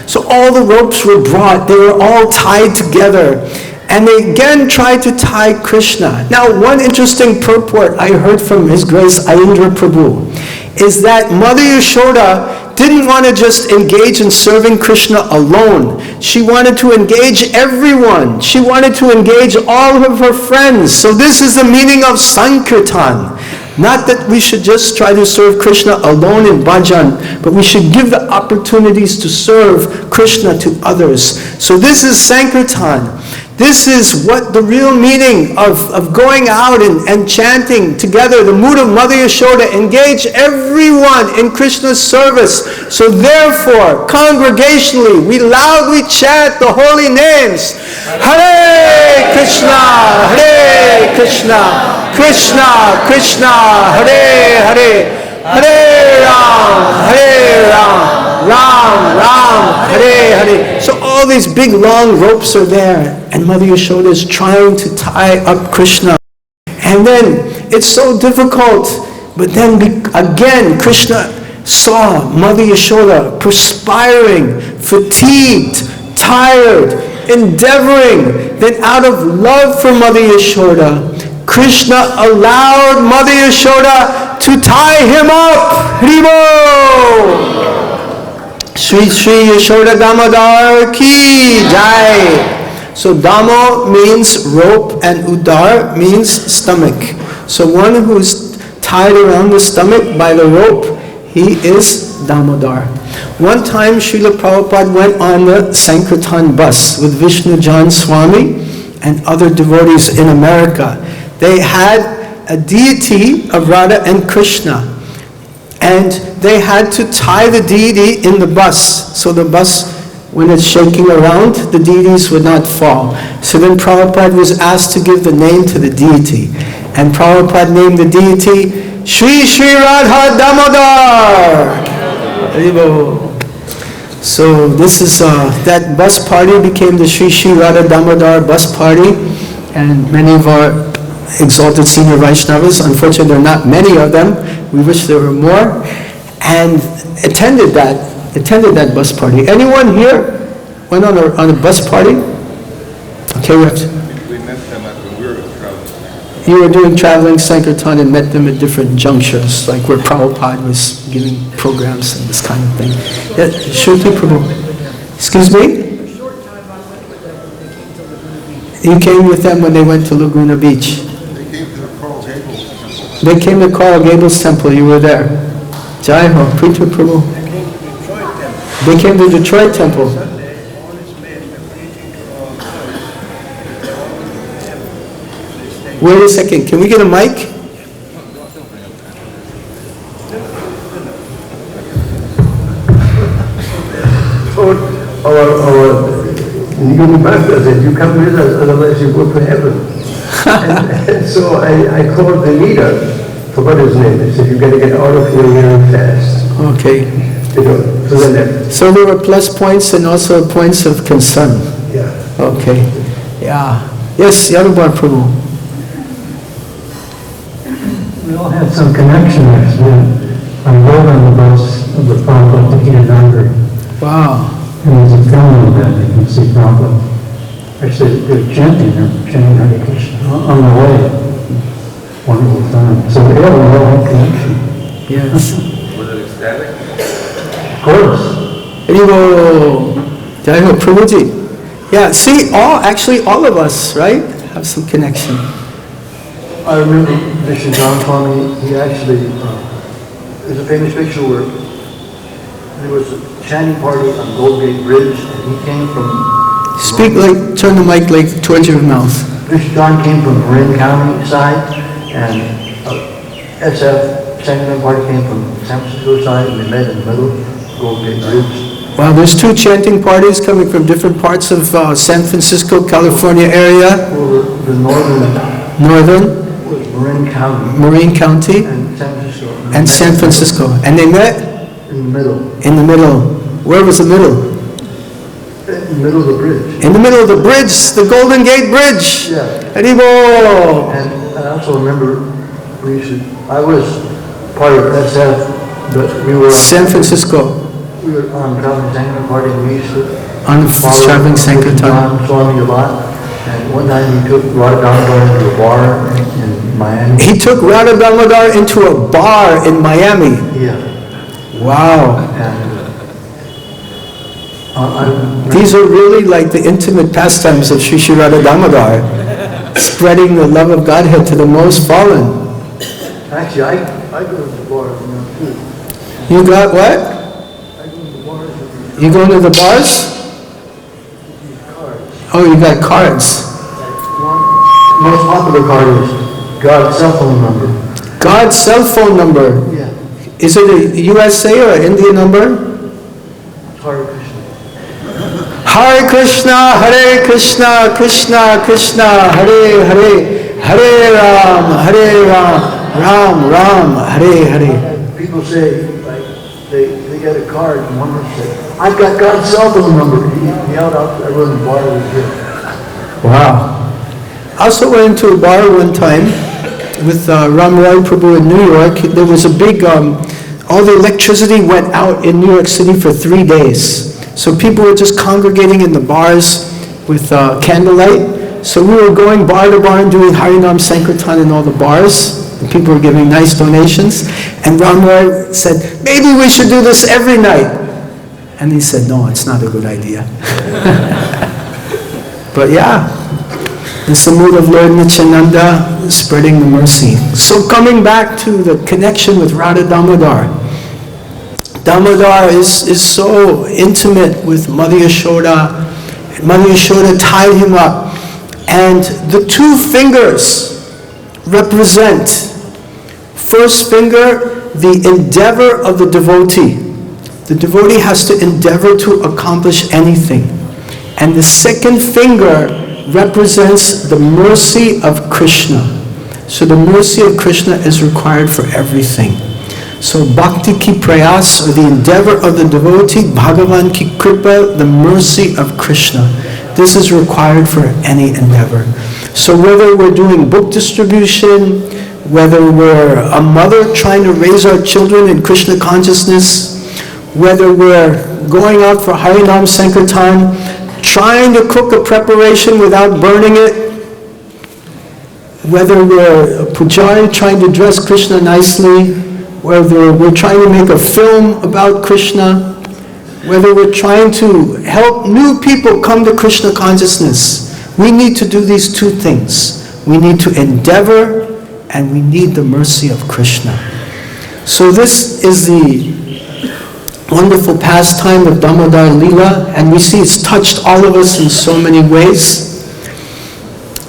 Speaker 1: So all the ropes were brought. They were all tied together. And they again tried to tie Krishna. Now, one interesting purport I heard from His Grace Ayendra Prabhu is that Mother Yaśodā didn't want to just engage in serving Krishna alone. She wanted to engage everyone. She wanted to engage all of her friends. So this is the meaning of Sankirtan. Not that we should just try to serve Krishna alone in bhajan, but we should give the opportunities to serve Krishna to others. So this is Sankirtan. This is what the real meaning of going out and chanting together, the mood of Mother Yaśodā, engage everyone in Krishna's service. So therefore, congregationally, we loudly chant the holy names. Hare Krishna, Hare Krishna, Krishna Krishna, Hare Hare, Hare Ram, Ram Ram, Hare Hare. So all these big long ropes are there, and Mother Yaśodā is trying to tie up Krishna. And then it's so difficult, but then again Krishna saw Mother Yaśodā perspiring, fatigued, tired, endeavoring. Then out of love for Mother Yaśodā, Krishna allowed Mother Yaśodā to tie him up. Hribo! Shri Shri Yaśodā Damodar ki jai. So Damo means rope and Udar means stomach. So one who's tied around the stomach by the rope, he is Damodar. One time Srila Prabhupada went on the Sankirtan bus with Vishnu Jan Swami and other devotees in America. They had a deity of Radha and Krishna, and they had to tie the deity in the bus. So the bus, when it's shaking around, the deities would not fall. So then Prabhupada was asked to give the name to the deity. And Prabhupada named the deity Shri Shri Radha Damodar. So this is, that bus party became the Shri Shri Radha Damodar bus party. And many of our exalted senior Vaishnavas, unfortunately there are not many of them, we wish there were more, and attended that bus party. Anyone here went on a bus party? Okay, we
Speaker 2: met them when we were traveling.
Speaker 1: You were doing traveling Sankirtan and met them at different junctures, like where Prabhupada was giving programs and this kind of thing. Yeah, Shruti Prabhu. Excuse me? You came with them when they went to Laguna Beach. They came to Coral Gables Temple. You were there. Jai Ho, Preetu Prabhu. They came to Detroit Temple. Wait a second. Can we get a mic?
Speaker 3: Our Master said, you come with us, otherwise you go to heaven. and so I called the leader, forgot his name. I said, you got to get out of here very fast.
Speaker 1: Okay. So there were plus points and also points of concern.
Speaker 3: Yeah.
Speaker 1: Okay. Yeah. Yes, Yadubar Prabhu.
Speaker 4: We all had some connection actually. I rode on the bus of the Purport to Hungary.
Speaker 1: Wow.
Speaker 4: And there's a film of that, you can see Prabhupada. Actually, they're chanting Hare Krishna on the way. Wonderful time. So we all had connection.
Speaker 1: Yes.
Speaker 2: Was it ecstatic?
Speaker 4: Of course.
Speaker 1: Haribo. Jai Ho, Prabhuji. Yeah, see, all of us, right, have some connection.
Speaker 3: I remember Vishnu Jan Swami, he actually, there's a famous picture where there was a chanting party on Gold Gate Bridge, and he came from...
Speaker 1: Turn the mic like towards your mouth.
Speaker 3: Vishnu Jan came from Marin County side, and SF chanting party came from San Francisco side, and they met in the middle, Gold Gate Bridge.
Speaker 1: Wow, there's two chanting parties coming from different parts of San Francisco, California area.
Speaker 3: Well, the
Speaker 1: Northern
Speaker 3: was
Speaker 1: Marin County,
Speaker 3: and
Speaker 1: San Francisco. And they met?
Speaker 3: In the middle.
Speaker 1: In the middle. Where was the middle?
Speaker 3: In the middle of the bridge.
Speaker 1: In the middle of the bridge, the Golden Gate Bridge.
Speaker 3: Yeah.
Speaker 1: Haribo.
Speaker 3: And
Speaker 4: I also remember I was part of SF, but we were
Speaker 1: San Francisco.
Speaker 4: We were on Traveling Sankirtan party. We used to
Speaker 1: On
Speaker 4: follow
Speaker 1: Traveling Sankirtan.
Speaker 4: Swami a lot. And one time he took Radha Damodar into a bar in Miami.
Speaker 1: He took Radha Damodar into a bar in Miami.
Speaker 4: Yeah.
Speaker 1: Wow.
Speaker 4: And
Speaker 1: These are really like the intimate pastimes of Sri Sri Radha Damodar, spreading the love of Godhead to the most fallen.
Speaker 4: actually, I go to the bar, too.
Speaker 1: You got what?
Speaker 4: I go to the bars with
Speaker 1: You going to the bars?
Speaker 4: these cards.
Speaker 1: Oh, you got cards.
Speaker 4: One most popular card is God's cell phone number.
Speaker 1: God's cell phone number.
Speaker 4: Yeah.
Speaker 1: Is it a USA or an India number?
Speaker 4: Hare Krishna.
Speaker 1: Hare Krishna, Hare Krishna, Krishna Krishna, Hare Hare, Hare Ram, Ram Ram, Hare Hare.
Speaker 4: People say, like, they get a card and one person said, I've got God's cell phone number. He held out to everyone in the bar was here.
Speaker 1: Wow. I also went into a bar one time with Ram Roy Prabhu in New York. There was a big, all the electricity went out in New York City for 3 days. So people were just congregating in the bars with candlelight. So we were going bar to bar and doing Harinam Sankirtan in all the bars. And people were giving nice donations. And Ram Roy said, maybe we should do this every night. And he said, no, it's not a good idea. But yeah, it's the mood of Lord Nityananda spreading the mercy. So coming back to the connection with Radha Damodar. Damodar is so intimate with Mother Yaśodā. Mother Yaśodā tied him up. And the 2 fingers represent, first finger, the endeavor of the devotee. The devotee has to endeavor to accomplish anything. And the second finger represents the mercy of Krishna. So the mercy of Krishna is required for everything. So bhakti ki prayas, or the endeavor of the devotee, Bhagavan ki kripa, the mercy of Krishna. This is required for any endeavor. So whether we're doing book distribution, whether we're a mother trying to raise our children in Krishna consciousness, whether we're going out for Harinam Sankirtan, trying to cook a preparation without burning it, whether we're a pujari trying to dress Krishna nicely, whether we're trying to make a film about Krishna, whether we're trying to help new people come to Krishna consciousness, we need to do these 2 things. We need to endeavor and we need the mercy of Krishna. So this is the wonderful pastime of Damodar Leela, and we see it's touched all of us in so many ways.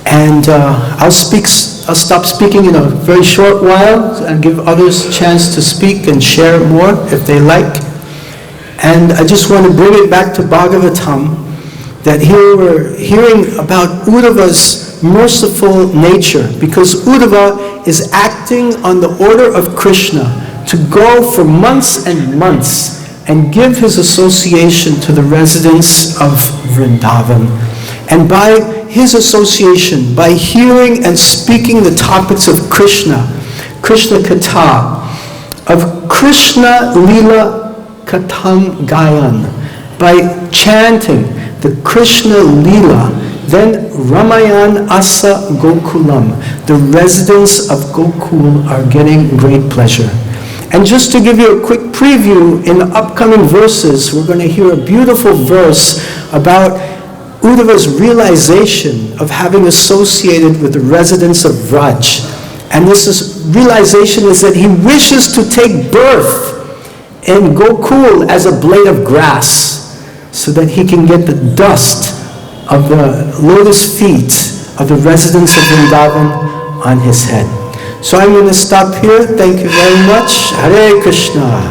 Speaker 1: And I'll stop speaking in a very short while and give others a chance to speak and share more if they like. And I just want to bring it back to Bhagavatam, that here we're hearing about Uddhava's merciful nature, because Uddhava is acting on the order of Krishna to go for months and months and give his association to the residents of Vrindavan. And by his association, by hearing and speaking the topics of Krishna, Krishna-kathāṁ, of kṛṣṇa-līlā-kathāṁ gāyan, by chanting the Krishna-līlā, then ramayām asa gokulam, the residents of Gokula are getting great pleasure. And just to give you a quick preview, in the upcoming verses, we're going to hear a beautiful verse about Uddhava's realization of having associated with the residents of Vraj. And this realization is that he wishes to take birth in Gokula as a blade of grass, so that he can get the dust of the lotus feet of the residents of Vrindavan on his head. So I'm going to stop here. Thank you very much. Hare Krishna.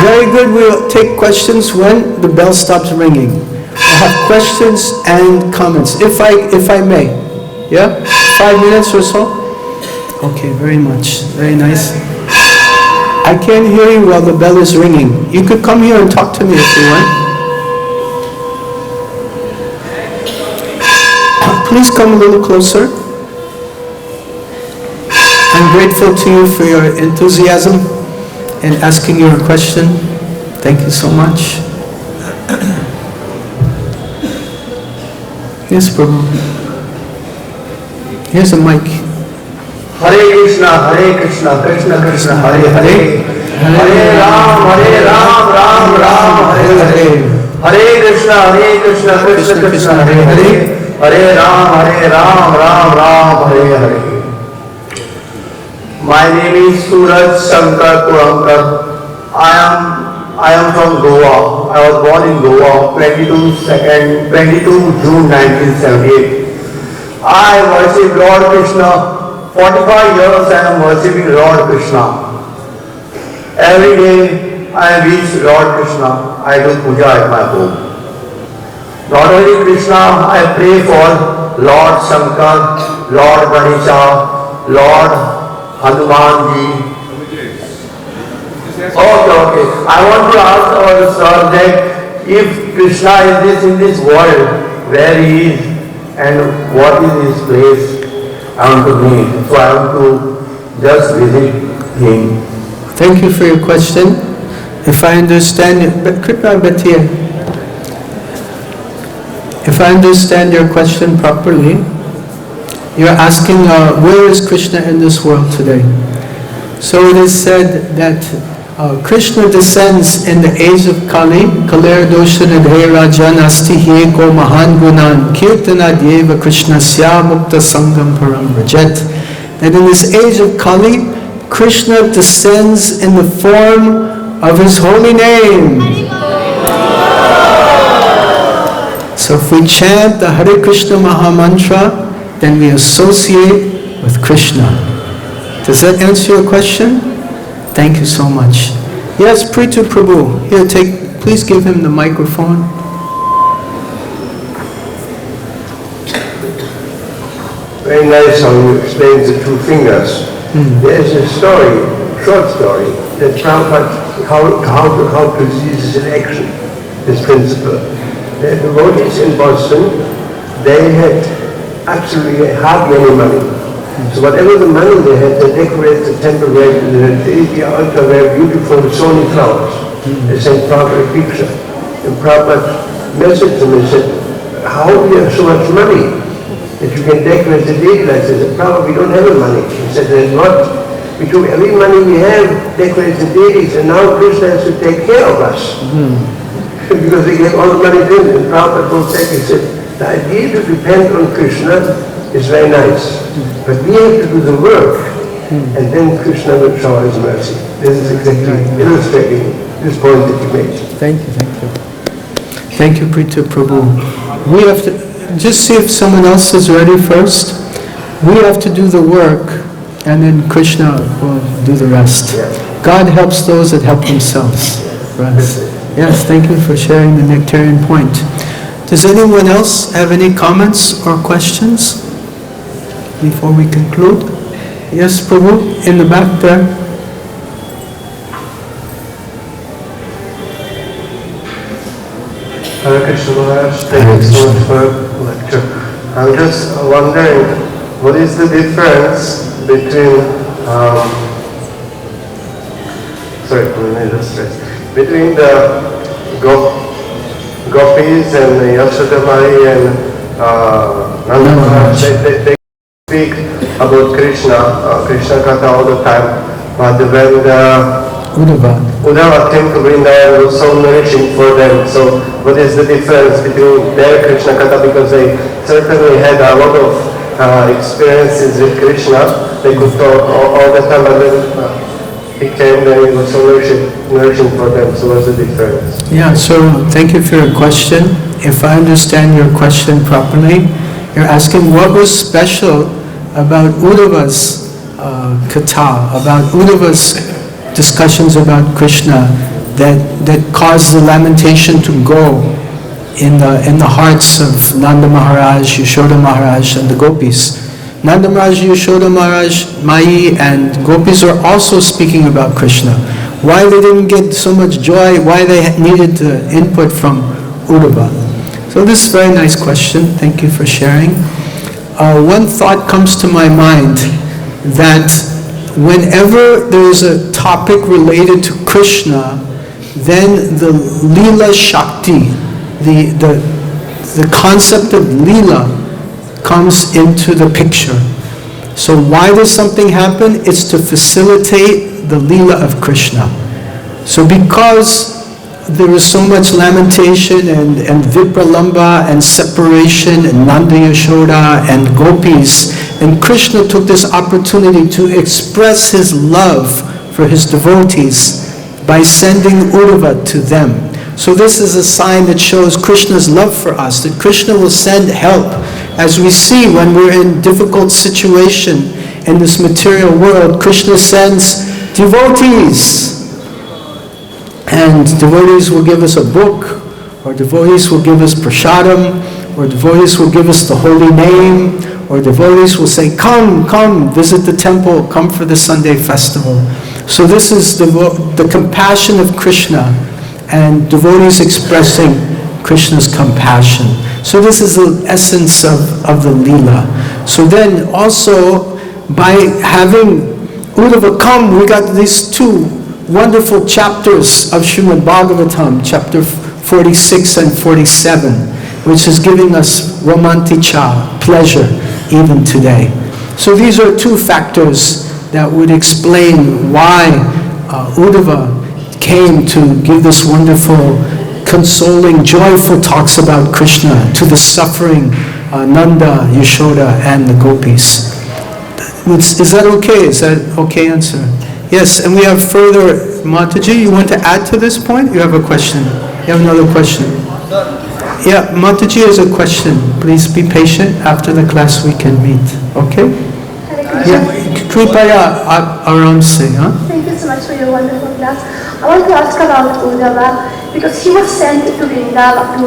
Speaker 1: Very good. We'll take questions when the bell stops ringing. I have questions and comments, if I may. Yeah? 5 minutes or so? Okay, very much. Very nice. I can't hear you while the bell is ringing. You could come here and talk to me if you want. please come a little closer. I'm grateful to you for your enthusiasm in asking your question. Thank you so much. Yes, Prabhu. Here's a mic.
Speaker 3: Hare Krishna, Krishna Krishna, Hare Hare. Hare Ram, Ram Ram, Hare Hare. Hare Krishna, Krishna Krishna, Hare Hare. Hare Ram, Ram Hare Hare. My name is Suraj Shankar Kurankar. I am from Goa. I was born in Goa, 22 June 1978. I worship Lord Kṛṣṇa. 45 years I am worshipping Lord Kṛṣṇa. Every day I reach Lord Kṛṣṇa. I do puja at my home. Not only Krishna, I pray for Lord Shankar, Lord Ganesha, Lord Hanumanji. Okay. I want to ask our sir that if Krishna is in this world, where he is and what is his place, I want to meet. So I want to just visit him.
Speaker 1: Thank you for your question. If I understand your question properly, you're asking where is Krishna in this world today? So it is said that Krishna descends in the age of Kali, Kaler Doshanadhe Rajan Asti Heko Mahan Gunan Kirtana Deva Krishna Sya Mukta Sangam Param Rajet. That in this age of Kali, Krishna descends in the form of his holy name. So if we chant the Hare Krishna Maha Mantra, then we associate with Krishna. Does that answer your question? Thank you so much. Yes, Prithu Prabhu. Here, please give him the microphone.
Speaker 3: Very nice how you explain the two fingers. There's a story, short story, that Prabhupada, how to use this in action, this principle. The devotees in Boston, they had absolutely hardly any money. So whatever the money they had, they decorated the temple where the altar were beautiful with so many flowers. They sent Prabhupada a picture. And Prabhupada messaged them and said, how do you have so much money that you can decorate the deity like this? And Prabhupada, we don't have any money. He said, there's not. We took every money we have, decorate the deities, and now Krishna has to take care of us. Because they gave all the money to him. And Prabhupada goes back and said, the idea to depend on Krishna is very nice, but we have to do the work, and then Krishna will shower his mercy. This is exactly illustrating this point that you made.
Speaker 1: Thank you. Thank you, Prithu Prabhu. We have to, just see if someone else is ready first. We have to do the work, and then Krishna will do the rest.
Speaker 3: Yeah.
Speaker 1: God helps those that help themselves. Right. Yes, thank you for sharing the nectarian point. Does anyone else have any comments or questions before we conclude? Yes, Prabhu, in the back there.
Speaker 3: Hare Krishna Maharaj, thank you so much for the lecture. I'm just wondering, what is the difference between, between the gopīs and Yaśodā and Nanda Maharaj? They speak about Krishna Katha all the time, but when the Uddhava came to Vrindavan, it was so nourishing for them. So what is the difference between their Krishna Katha? Because they certainly had a lot of experiences with Krishna. They could talk all the time, but then he came and it was so nourishing for them. So what's the difference?
Speaker 1: Yeah, so thank you for your question. If I understand your question properly, you're asking what was special about Uddhava's katha, about Uddhava's discussions about Krishna that caused the lamentation to go in the hearts of Nanda Maharaj, Yaśodā Maharaj, and the gopīs. Nanda Maharaj, Yaśodā Maharaj, Mai, and gopīs are also speaking about Krishna. Why they didn't get so much joy, why they needed the input from Uddhava. So this is a very nice question, thank you for sharing. one thought comes to my mind, that whenever there is a topic related to Krishna, then the Leela Shakti, the concept of Leela comes into the picture. So why does something happen? It's to facilitate the Leela of Krishna. So because there is so much lamentation and vipralamba and separation and Nanda Yaśodā and gopīs, and Krishna took this opportunity to express his love for his devotees by sending Uddhava to them. So this is a sign that shows Krishna's love for us, that Krishna will send help. As we see when we're in difficult situation in this material world, Krishna sends devotees. And devotees will give us a book, or devotees will give us prasadam, or devotees will give us the holy name, or devotees will say, come, visit the temple, come for the Sunday festival. So this is the compassion of Krishna, and devotees expressing Krishna's compassion. So this is the essence of the Leela. So then also, by having Uddhava come, we got these two wonderful chapters of Srimad Bhagavatam, chapter 46 and 47, which is giving us romantica, pleasure, even today. So these are two factors that would explain why Uddhava came to give this wonderful, consoling, joyful talks about Krishna to the suffering Nanda, Yaśodā, and the gopīs. Is that okay? Is that okay answer? Yes, and we have further. Mataji, you want to add to this point? You have a question. You have another question. Yeah, Mataji has a question. Please be patient. After the class we can meet. Okay? Yeah, Kripaya Aram se.
Speaker 5: Thank you so much for your wonderful class. I want to ask about Uddhava, because he was sent to Vrindavan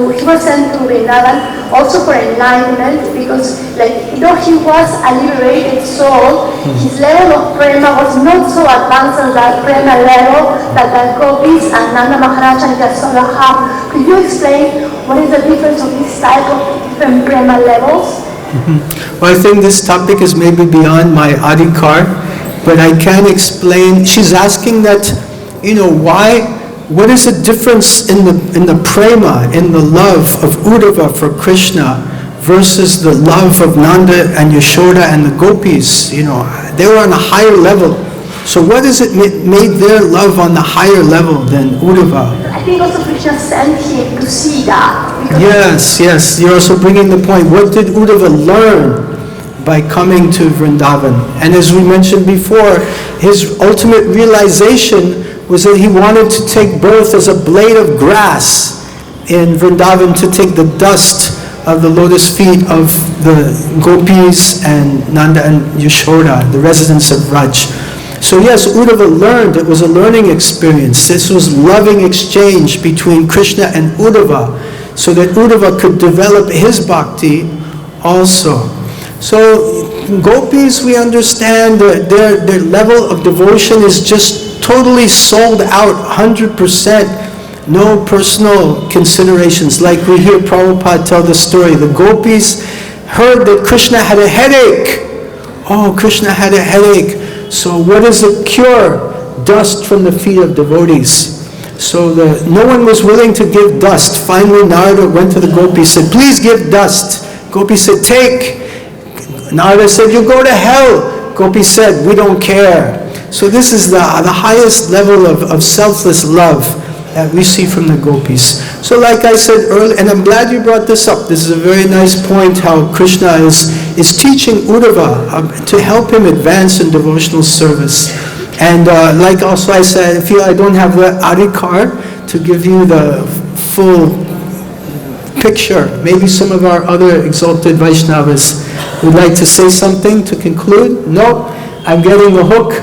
Speaker 5: also for enlightenment, because though he was a liberated soul, his level of prema was not so advanced as the prema level that the gopīs and Nanda Maharaj and Yaśodā have. Could you explain what is the difference of this type of different prema levels?
Speaker 1: Well, I think this topic is maybe beyond my adhikar, but I can explain. She's asking that, what is the difference in the prema, in the love of Uddhava for Krishna versus the love of Nanda and Yaśodā and the gopīs? They were on a higher level. So what is it made their love on the higher level than Uddhava?
Speaker 5: I think also Krishna sent him to see that.
Speaker 1: Yes, you're also bringing the point. What did Uddhava learn by coming to Vrindavan? And as we mentioned before, his ultimate realization was that he wanted to take birth as a blade of grass in Vrindavan, to take the dust of the lotus feet of the gopīs and Nanda and Yaśodā, the residents of Raj. So yes, Uddhava learned. It was a learning experience. This was loving exchange between Krishna and Uddhava, so that Uddhava could develop his bhakti also. So gopīs, we understand that their level of devotion is just totally sold out, 100%, no personal considerations. Like we hear Prabhupada tell the story, the gopīs heard that Krishna had a headache. Oh, Krishna had a headache. So what is the cure? Dust from the feet of devotees. So no one was willing to give dust. Finally, Narada went to the gopīs, said, please give dust. Gopis said, take. Narada said, you go to hell. Gopi said, we don't care. So this is the highest level of selfless love that we see from the gopis. So like I said earlier, and I'm glad you brought this up, this is a very nice point, how Krishna is teaching Uddhava to help him advance in devotional service. And like also I said, I feel I don't have the adhikar to give you the full picture. Maybe some of our other exalted Vaishnavas would like to say something to conclude. No, I'm getting the hook.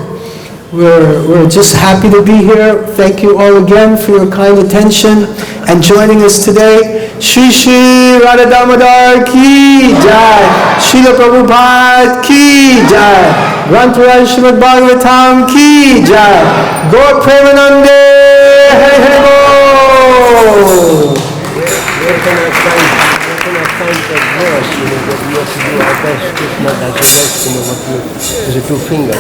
Speaker 1: We're just happy to be here. Thank you all again for your kind attention and joining us today. Shri Shri Radha Damodar ki jai. Srila Prabhupada ki jai. Grantaraj Srimad Bhagavatam ki jai. Gaur Premanande Hare Hare Bol.
Speaker 3: find that verse, that we have to do our best, Krishna does the best, what you, as a two finger.